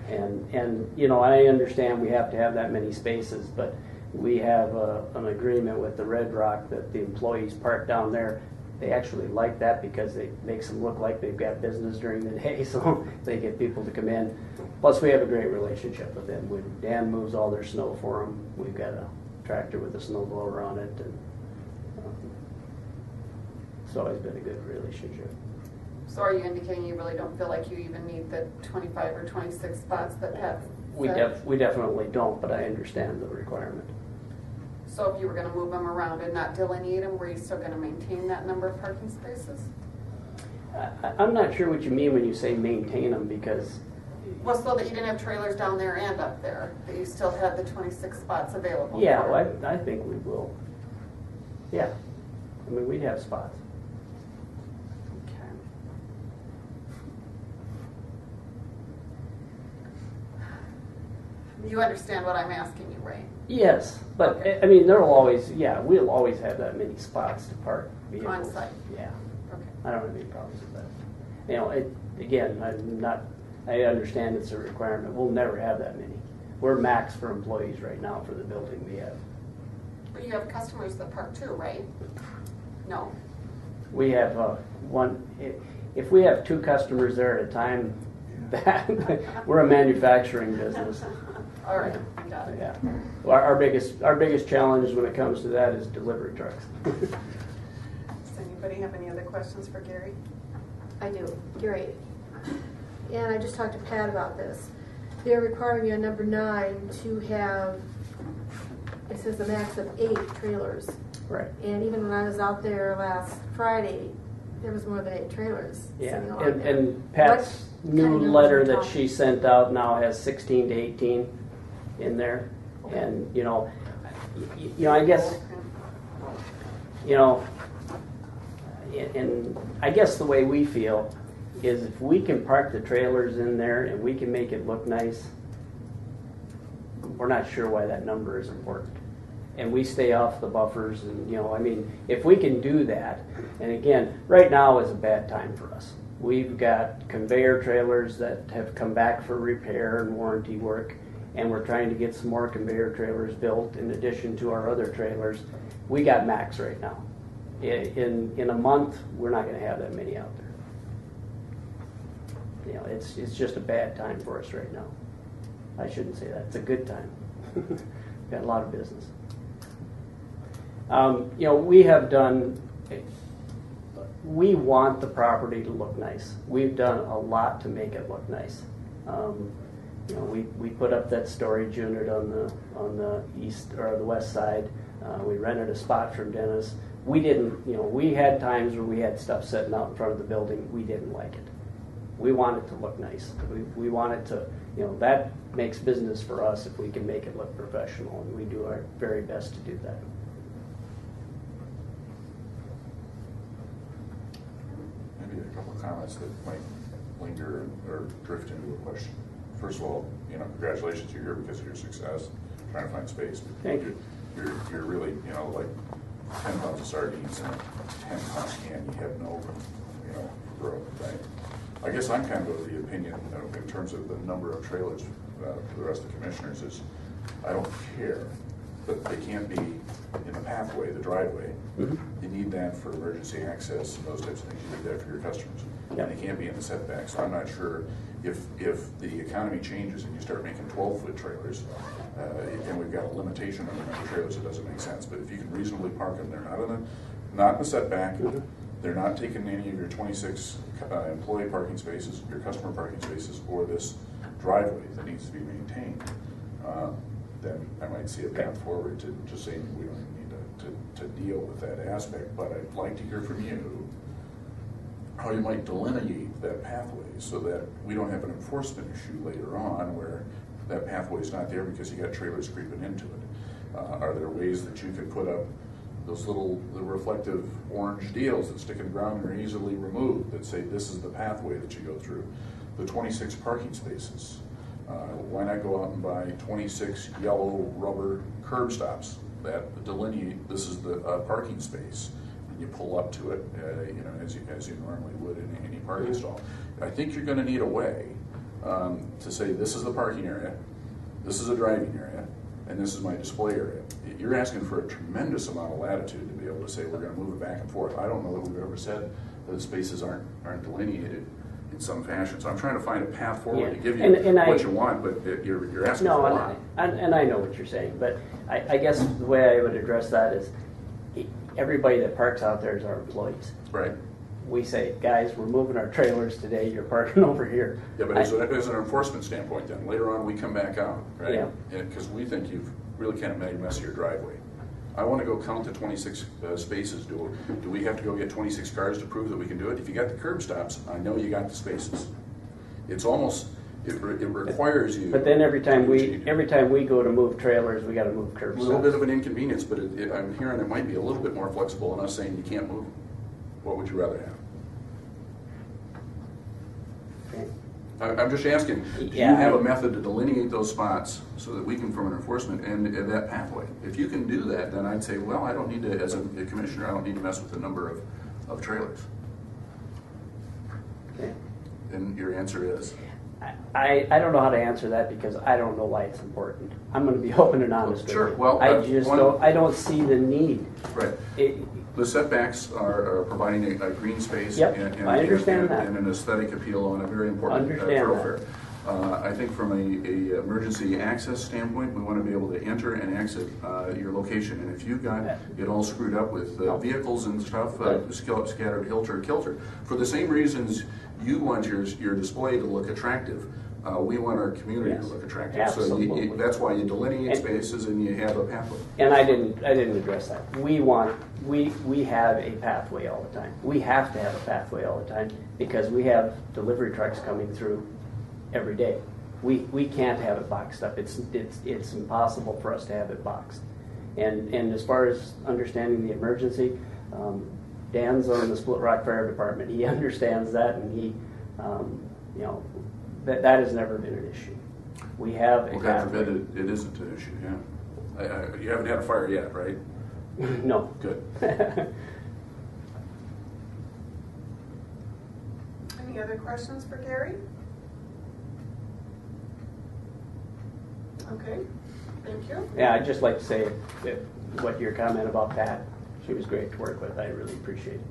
and you know, I understand we have to have that many spaces, but we have an agreement with the Red Rock that the employees park down there. They actually like that because it makes them look like they've got business during the day, so they get people to come in. Plus, we have a great relationship with them. Dan moves all their snow for them. We've got a tractor with a snow blower on it, and it's always been a good relationship. So are you indicating you really don't feel like you even need the 25 or 26 spots that Pat said? We definitely don't, but I understand the requirement. So if you were going to move them around and not delineate them, were you still going to maintain that number of parking spaces? I'm not sure what you mean when you say maintain them, because... Well, so that you didn't have trailers down there and up there, that you still had the 26 spots available. Yeah, well, I think we will. Yeah. I mean, we'd have spots. You understand what I'm asking you, right? Yes, but I mean, we'll always have that many spots to park vehicles. On site? Yeah. Okay. I don't have any problems with that. You know, again, I understand it's a requirement. We'll never have that many. We're max for employees right now for the building we have. But you have customers that park too, right? No. We have one, if we have 2 customers there at a time, we're a manufacturing business. All right, got it. Yeah. Well, our biggest challenge when it comes to that is delivery trucks. Does anybody have any other questions for Gary? I do. Gary, and I just talked to Pat about this. They're requiring you on number 9 to have, it says a max of 8 trailers. Right. And even when I was out there last Friday, there was more than 8 trailers. Yeah, sitting along there. and Pat's new letter that she sent out now has 16 to 18 in there. And, you know, I guess, and I guess the way we feel is if we can park the trailers in there and we can make it look nice, we're not sure why that number is important. And we stay off the buffers, and I mean, if we can do that, and again, right now is a bad time for us. We've got conveyor trailers that have come back for repair and warranty work, and we're trying to get some more conveyor trailers built in addition to our other trailers. We got max right now. In a month, we're not going to have that many out there. It's just a bad time for us right now. I shouldn't say that. It's a good time. Got a lot of business. We want the property to look nice. We've done a lot to make it look nice. We put up that storage unit on the east or the west side. We rented a spot from Dennis. We didn't, we had times where we had stuff sitting out in front of the building. We didn't like it. We want it to look nice. We want it to, that makes business for us if we can make it look professional, and we do our very best to do that. Maybe a couple of comments that might linger or drift into a question. First of all, congratulations, you're here because of your success trying to find space. Thank you. You're really, like 10 pounds of sardines in a 10-pound can. You have no, growth, right? I guess I'm kind of the opinion, in terms of the number of trailers for the rest of the commissioners is, I don't care, but they can't be in the pathway, the driveway. Mm-hmm. You need that for emergency access and those types of things. You need that for your customers. Yep. And they can't be in the setback. So I'm not sure if the economy changes and you start making 12-foot trailers, and we've got a limitation on the number of trailers, it doesn't make sense. But if you can reasonably park them, they're not in the setback. Mm-hmm. They're not taking any of your 26 employee parking spaces, your customer parking spaces, or this driveway that needs to be maintained. Then I might see a path forward to just saying we don't even need to deal with that aspect. But I'd like to hear from you how you might delineate that pathway so that we don't have an enforcement issue later on where that pathway is not there because you got trailers creeping into it. Are there ways that you could put up those the reflective orange deals that stick in the ground and are easily removed that say this is the pathway that you go through? The 26 parking spaces. Why not go out and buy 26 yellow rubber curb stops that delineate this is the parking space, and you pull up to it, as you normally would in any parking stall. I think you're going to need a way to say this is the parking area, this is a driving area, and this is my display area. You're asking for a tremendous amount of latitude to be able to say we're going to move it back and forth. I don't know that we've ever said that the spaces aren't delineated in some fashion. So I'm trying to find a path forward to give you what you want, but you're asking for a lot. And I know what you're saying, but I guess the way I would address that is everybody that parks out there is our employees. Right. We say, guys, we're moving our trailers today, you're parking over here. Yeah, but as an enforcement standpoint then, later on we come back out, right? Yeah. Because we think you've really kind of made a mess of your driveway. I want to go count the 26 spaces. Do we have to go get 26 cars to prove that we can do it? If you got the curb stops, I know you got the spaces. It's almost, it requires you. But then every time we go to move trailers, we got to move curb stops. A little bit of an inconvenience, but I'm hearing it might be a little bit more flexible than us saying you can't move them. What would you rather have? I'm just asking, do you have a method to delineate those spots so that we can, from an enforcement and that pathway? If you can do that, then I'd say, well, I don't need to, as a commissioner, I don't need to mess with the number of trailers. Okay. And your answer is? I don't know how to answer that because I don't know why it's important. I'm going to be open and honest with you. Well, I don't see the need. Right. The setbacks are providing a green space and I understand that. And an aesthetic appeal on a very important thoroughfare. I think from a emergency access standpoint, we want to be able to enter and exit your location. And if you've got it all screwed up with vehicles and stuff scattered hilter-kilter, for the same reasons you want your display to look attractive, we want our community to look attractive. Absolutely. So that's why you delineate spaces and you have a pathway. And I didn't address that. We have a pathway all the time. We have to have a pathway all the time because we have delivery trucks coming through every day. We can't have it boxed up. It's impossible for us to have it boxed. And as far as understanding the emergency, Dan's on the Split Rock Fire Department. He understands that, and he, that has never been an issue. We have a God forbid it isn't an issue. Yeah, you haven't had a fire yet, right? No. Good. Any other questions for Gary? Okay, thank you. Yeah, I'd just like to say that what your comment about Pat, she was great to work with. I really appreciate it.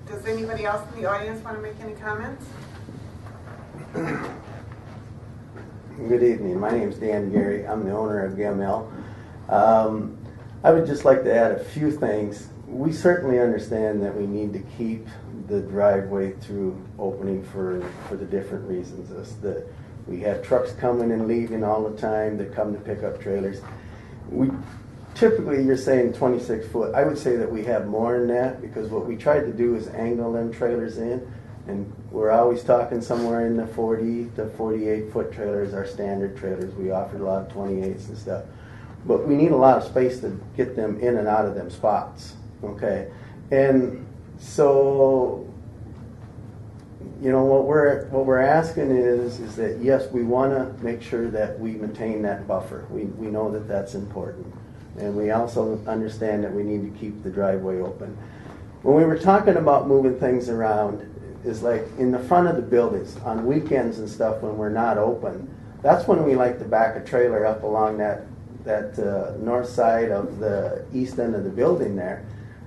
Does anybody else in the audience want to make any comments? Good evening. My name is Dan Gary. I'm the owner of GML. I would just like to add a few things. We certainly understand that we need to keep the driveway through opening for the different reasons. We have trucks coming and leaving all the time that come to pick up trailers. Typically, you're saying 26 foot. I would say that we have more than that because what we tried to do is angle them trailers in, and we're always talking somewhere in the 40 to 48 foot trailers, our standard trailers. We offered a lot of 28s and stuff. But we need a lot of space to get them in and out of them spots, okay? And so, what we're asking is that, yes, we want to make sure that we maintain that buffer. We know that that's important. And we also understand that we need to keep the driveway open. When we were talking about moving things around, is like in the front of the buildings, on weekends and stuff when we're not open, that's when we like to back a trailer up along that north side of the east end of the building there.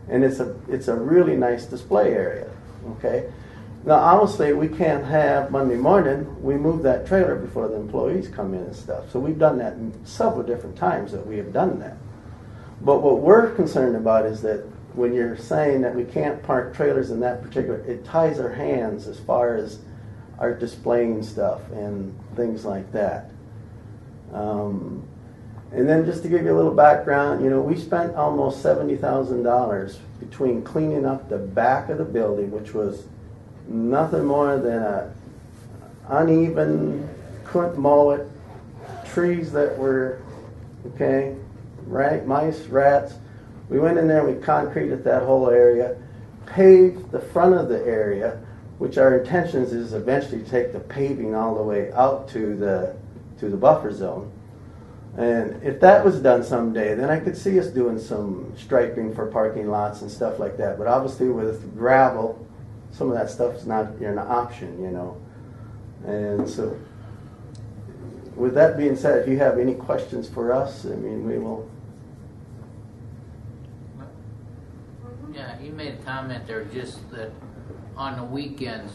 And it's a really nice display area, okay? Now, obviously, we can't have Monday morning, we move that trailer before the employees come in and stuff. So we've done that several different times that we have done that. But what we're concerned about is that when you're saying that we can't park trailers in that particular, it ties our hands as far as our displaying stuff and things like that. And then just to give you a little background, we spent almost $70,000 between cleaning up the back of the building, which was nothing more than a uneven, couldn't mow it, trees that were, okay, right, mice, rats. We went in there and we concreted that whole area, paved the front of the area, which our intentions is eventually to take the paving all the way out to the buffer zone. And if that was done someday, then I could see us doing some striping for parking lots and stuff like that. But obviously with gravel, some of that stuff's not an option, you know. And so, with that being said, if you have any questions for us, I mean, we will. Yeah, he made a comment there just that on the weekends,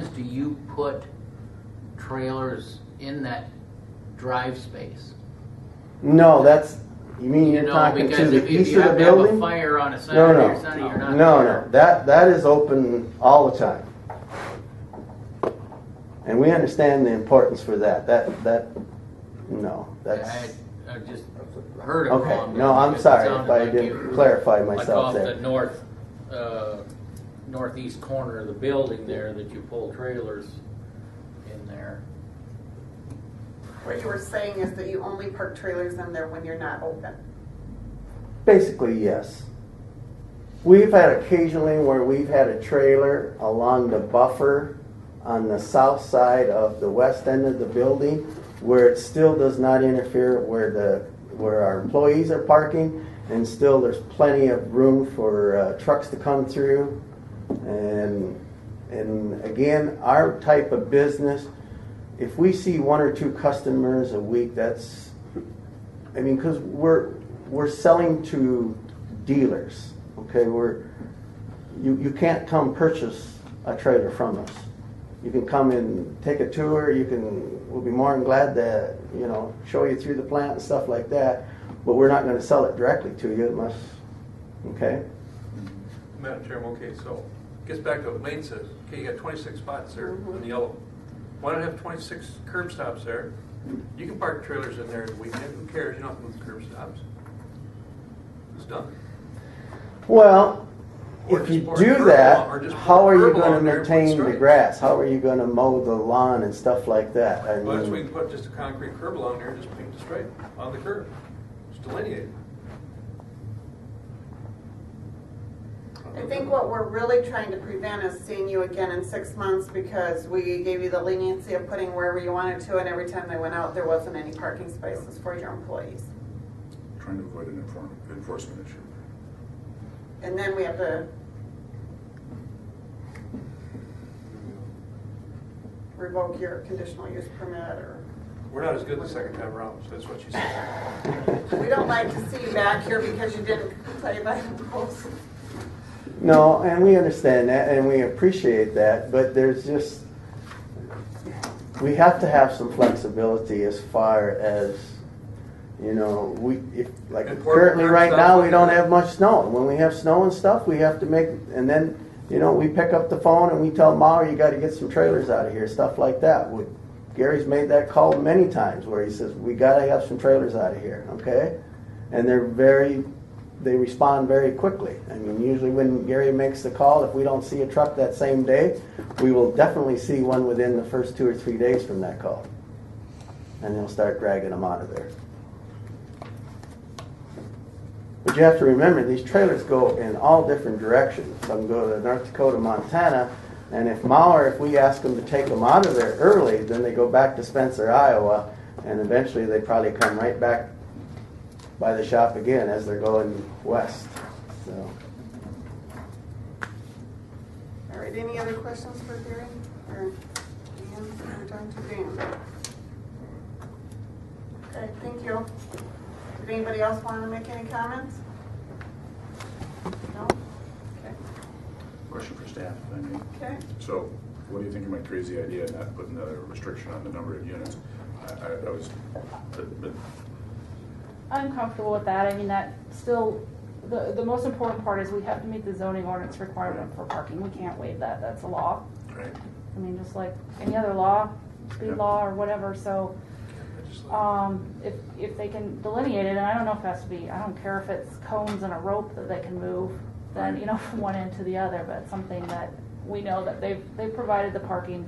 do you put trailers in that drive space? No, that's, you mean you're You know, talking to because the if east you of the have to have a building? fire on a Saturday or Sunday, you're not there. No, that is open all the time. And we understand the importance for that. No, that's. I just heard it Okay, wrong. no, I'm because it sorry sounded if I like didn't you- clarify like myself off there. the northeast corner of the building there, that you pull trailers in there. What you were saying is that you only park trailers in there when you're not open. Basically, yes. We've had occasionally where we've had a trailer along the buffer on the south side of the west end of the building where it still does not interfere where our employees are parking, and still there's plenty of room for trucks to come through. And again, our type of business, if we see 1 or 2 customers a week, that's, I mean, because we're selling to dealers, okay? You can't come purchase a trailer from us. You can come and take a tour. We'll be more than glad to, you know, show you through the plant and stuff like that. But we're not going to sell it directly to you unless, okay? Madam Chairman, okay, so gets back to what Lane says. Okay, you got 26 spots there in the yellow. Why not have 26 curb stops there? You can park trailers in there the weekend. Who cares? You don't have to move the curb stops. It's done. Well, Or if just you pour a do curb that, along- or just how pour are a you curb going to along there and put maintain the stripes. grass? How are you going to mow the lawn and stuff like that? I Well, that's why we mean, can put just a concrete curb along there and just paint the stripe on the curb. Just delineate it. I think what we're really trying to prevent is seeing you again in 6 months because we gave you the leniency of putting wherever you wanted to, and every time they went out, there wasn't any parking spaces for your employees. Trying to avoid an enforcement issue. And then we have to revoke your conditional use permit, or We're not as good the second time around, so that's what she said. we don't like to see you back here because you didn't play by the rules. no, and we understand that and we appreciate that, but there's just, we have to have some flexibility as far as, you know, And currently curb right stops now, we like don't that. have much snow. When we have snow and stuff, we have to make, and then, you know, we pick up the phone and we tell Mauer, you got to get some trailers out of here, stuff like that. Gary's made that call many times where he says, we got to have some trailers out of here, okay? And they respond very quickly. I mean, usually when Gary makes the call, if we don't see a truck that same day, we will definitely see one within the first 2 or 3 days from that call. And they'll start dragging them out of there. But you have to remember, these trailers go in all different directions. Some go to North Dakota, Montana, and if we ask them to take them out of there early, then they go back to Spencer, Iowa, and eventually they probably come right back by the shop again as they're going west. So. All right, any other questions for Gary? Or Dan? We're done to Dan. Okay, thank you. Did anybody else want to make any comments? No? Okay. Question for staff, if I may. Okay. So, what do you think of my crazy idea of not putting a restriction on the number of units? I was, but I'm comfortable with that. I mean, that still, the most important part is we have to meet the zoning ordinance requirement for parking. We can't waive that. That's a law. Right. I mean, just like any other law, speed law or whatever. So, if they can delineate it, and I don't know if it has to be, I don't care if it's cones and a rope that they can move, then, you know, from one end to the other, but something that we know that they've provided the parking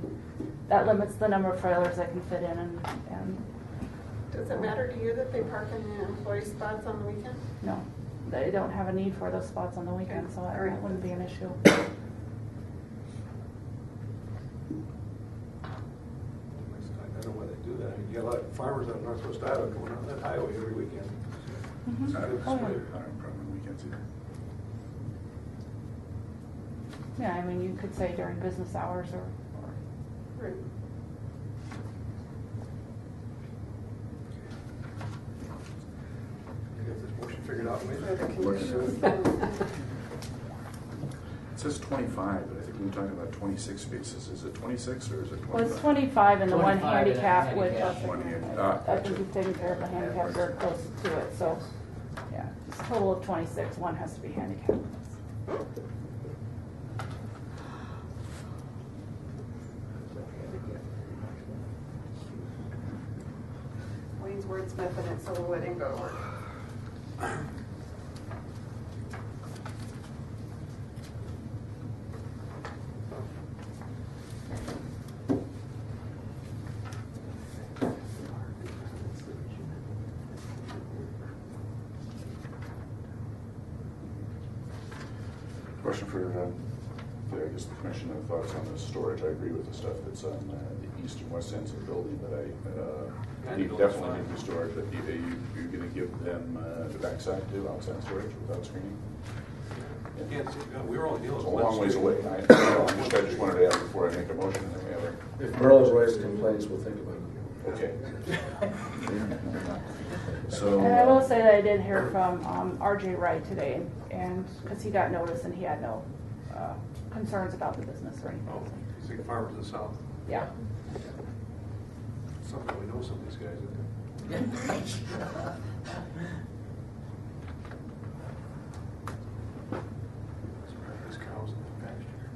that limits the number of trailers that can fit in and Does it matter to you that they park in the employee spots on the weekend? no, they don't have a need for those spots on the weekend, so that wouldn't be an issue. I don't know why they do that. You get a lot of farmers out of northwest Iowa going on that highway every weekend. Mhm. It's a good Oh, yeah. display. I don't have a problem on weekends either. Yeah, I mean, you could say during business hours or Right. You got this motion figured out, maybe? For the conditions. It says 25, but I think we were talking about 26 spaces. Is it 26 or is it 25? Well, it's 25 and the one 25 and a handicap with, handicap. One hand- I gotcha. think you've taken care of the handicap very close to it, so, yeah. It's a total of 26, one has to be handicapped. Wayne's wordsmithing it so the wedding go to work. Question for, I guess the commission, thoughts on the storage. I agree with the stuff that's on the east and west ends of the building, but you definitely need the storage. But you're going to give them the backside too, outside storage without screening? Yeah, we were only dealing It's with a long one ways street. away. I just wanted to ask before I make a motion, and then we have a... If Merle's raised complaints, we'll think about it. Okay. So... And I will say that I did hear from RJ Wright today, and, because he got notice and he had no concerns about the business or anything. Oh, he's like farmers in the south. Yeah. Somehow we know some of these guys, I think. There's cows in the pasture.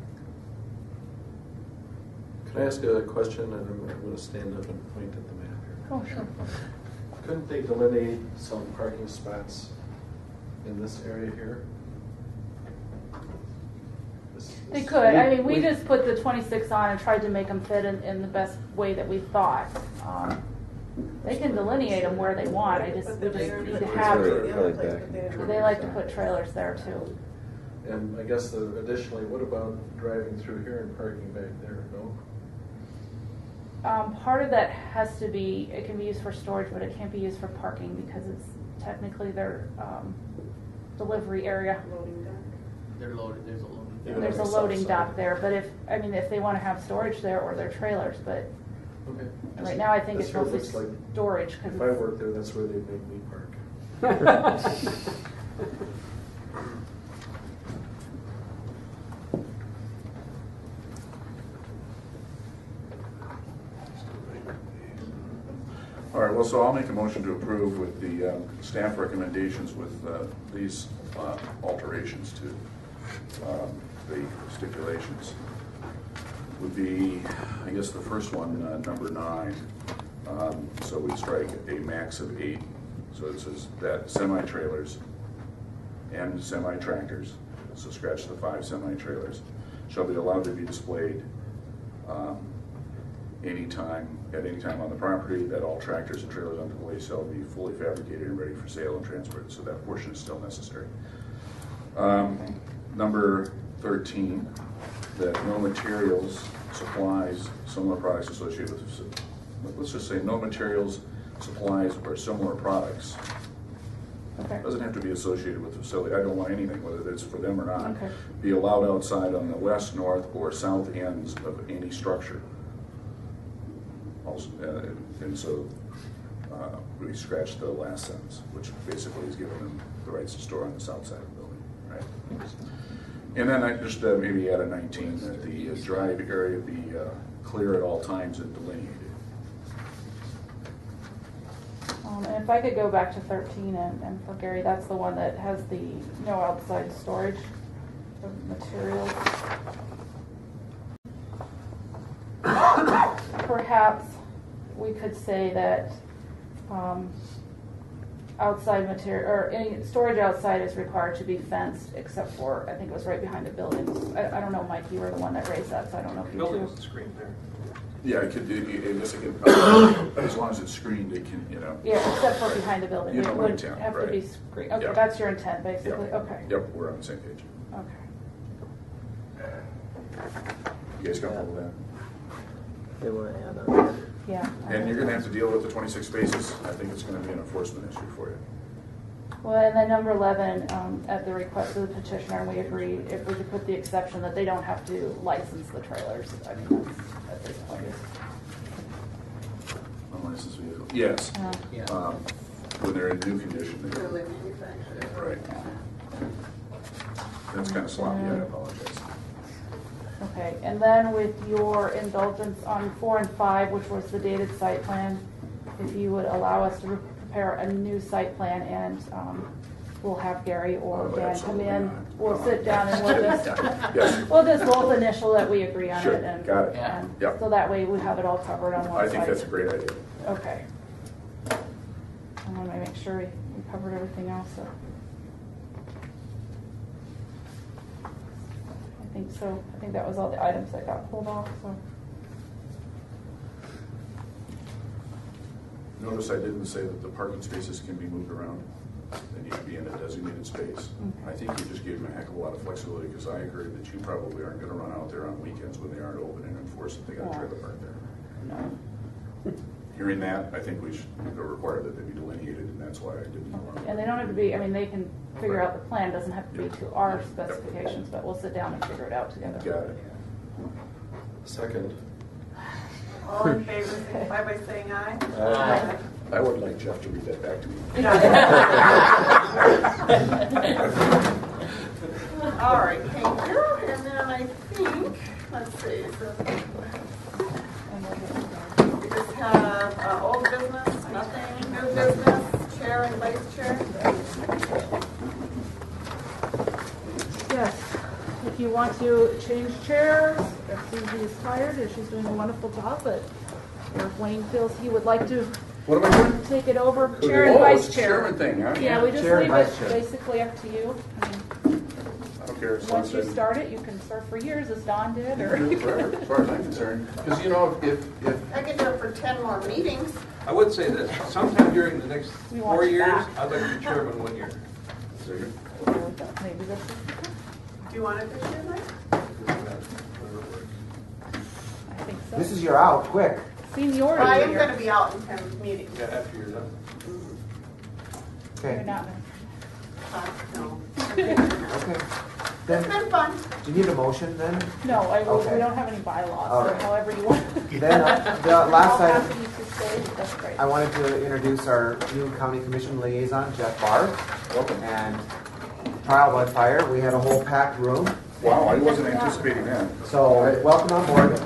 Can I ask a question? And I'm going to stand up and point at the map here. Oh, sure. Couldn't they delineate some parking spots in this area here? They could. I mean, we just put the 26 on and tried to make them fit in the best way that we thought. They can delineate them where they want. We just need to have. They like to put trailers there too. And I guess additionally, what about driving through here and parking back there? No? Part of that has to be, it can be used for storage, but it can't be used for parking because it's technically their delivery area. They're loaded, there's a loading. There's a loading dock there, but if they want to have storage there or their trailers, but Okay. right now I think This it's here mostly looks like storage. If I worked there, that's where they'd make me park. All right, well, so I'll make a motion to approve with the staff recommendations with these alterations to the stipulations. Would be, I guess the first one, number 9. So we strike a max of 8. So it says that semi-trailers and semi-tractors, so scratch the 5 semi-trailers, shall be allowed to be displayed at any time on the property, that all tractors and trailers on display shall be fully fabricated and ready for sale and transport. So that portion is still necessary. Number 13, that no materials, supplies, similar products associated with, let's just say no materials, supplies, or similar products. Okay. Doesn't have to be associated with the facility. I don't want anything, whether it's for them or not, Okay. be allowed outside on the west, north, or south ends of any structure. Also, and so we scratched the last sentence, which basically is giving them the rights to store on the south side of the building, right? And then I just maybe add a 19, that the drive area be clear at all times and delineated. And if I could go back to 13 and for Gary, that's the one that has the no outside storage of materials. Perhaps we could say that outside material, or any storage outside is required to be fenced except for, I think it was right behind the building. I don't know, Mike, you were the one that raised that, so I don't know if The you building too. was screened there. Yeah, I guess it could, as long as it's screened, it can, Yeah, except for behind the building. You know It my would intent, have to right. be screened. Okay, Yep. that's your intent, basically. Yep. Okay. Yep, we're on the same page. Okay. You guys comfortable with that? They want to add on that. Yeah. And you're gonna have to deal with the 26 spaces. I think it's gonna be an enforcement issue for you. Well, and then number 11, at the request of the petitioner, we agree if we could put the exception that they don't have to license the trailers. I mean, that's at this point. Unlicensed vehicle, yes. Yeah. When they're in new condition. Newly manufactured. Right. That's kind of sloppy, I apologize. Okay, and then with your indulgence on 4 and 5, which was the dated site plan, if you would allow us to prepare a new site plan, and we'll have Gary or Oh, Dan come absolutely in. not. We'll sit down and we'll just Yes. we'll just both initial that we agree on Sure, it, and, got it. and Yep. so that way we have it all covered on one I site. think that's a great idea. Okay. I want to make sure we covered everything else. So. I think so. I think that was all the items that got pulled off. So. Notice I didn't say that the parking spaces can be moved around. They need to be in a designated space. I think you just gave them a heck of a lot of flexibility, because I agree that you probably aren't going to run out there on weekends when they aren't open and enforce that they got a trailer park there. No. Hearing that, I think we should require that they be delineated, and that's why I didn't want to. And they don't have to be. I mean, they can figure out the plan. Doesn't have to be to our specifications, but we'll sit down and figure it out together. Got it. Second. All in favor, signify by saying aye. Aye. I would like Jeff to read that back to me. All right, thank you. And then I think, let's see, so we just have old business, nothing, new business, chair and vice chair. Yes. If you want to change chairs, if Susie is tired, and she's doing a wonderful job, but if Wayne feels he would like to What am I doing? take it over, chair and Oh, vice it's a chair. chairman thing, huh? Yeah, we just Chair and leave it vice chair. basically up to you. I mean, I don't care. once you start it, you can serve for years, as Don did, or. Forever, as far as I'm concerned. Because, you know, if I could do it for 10 more meetings. I would say this, sometime during the next We want 4 you years, back. I'd like to be chairman 1 year. Maybe this is, Do you want it this year, Mike? I think so. This is your out, quick. Seniority I am here. going to be out in 10 meetings. Yeah, after you're done. You're Okay. not. No. Okay. It's Then, been fun. do you need a motion then? No, Okay. we don't have any bylaws, All so right. however you want. Then the last I'll item, ask you to stay, that's great. I wanted to introduce our new county commission liaison, Jeff Barr. Welcome. And trial by fire, we had a whole packed room. Wow, I wasn't anticipating that. So welcome on board.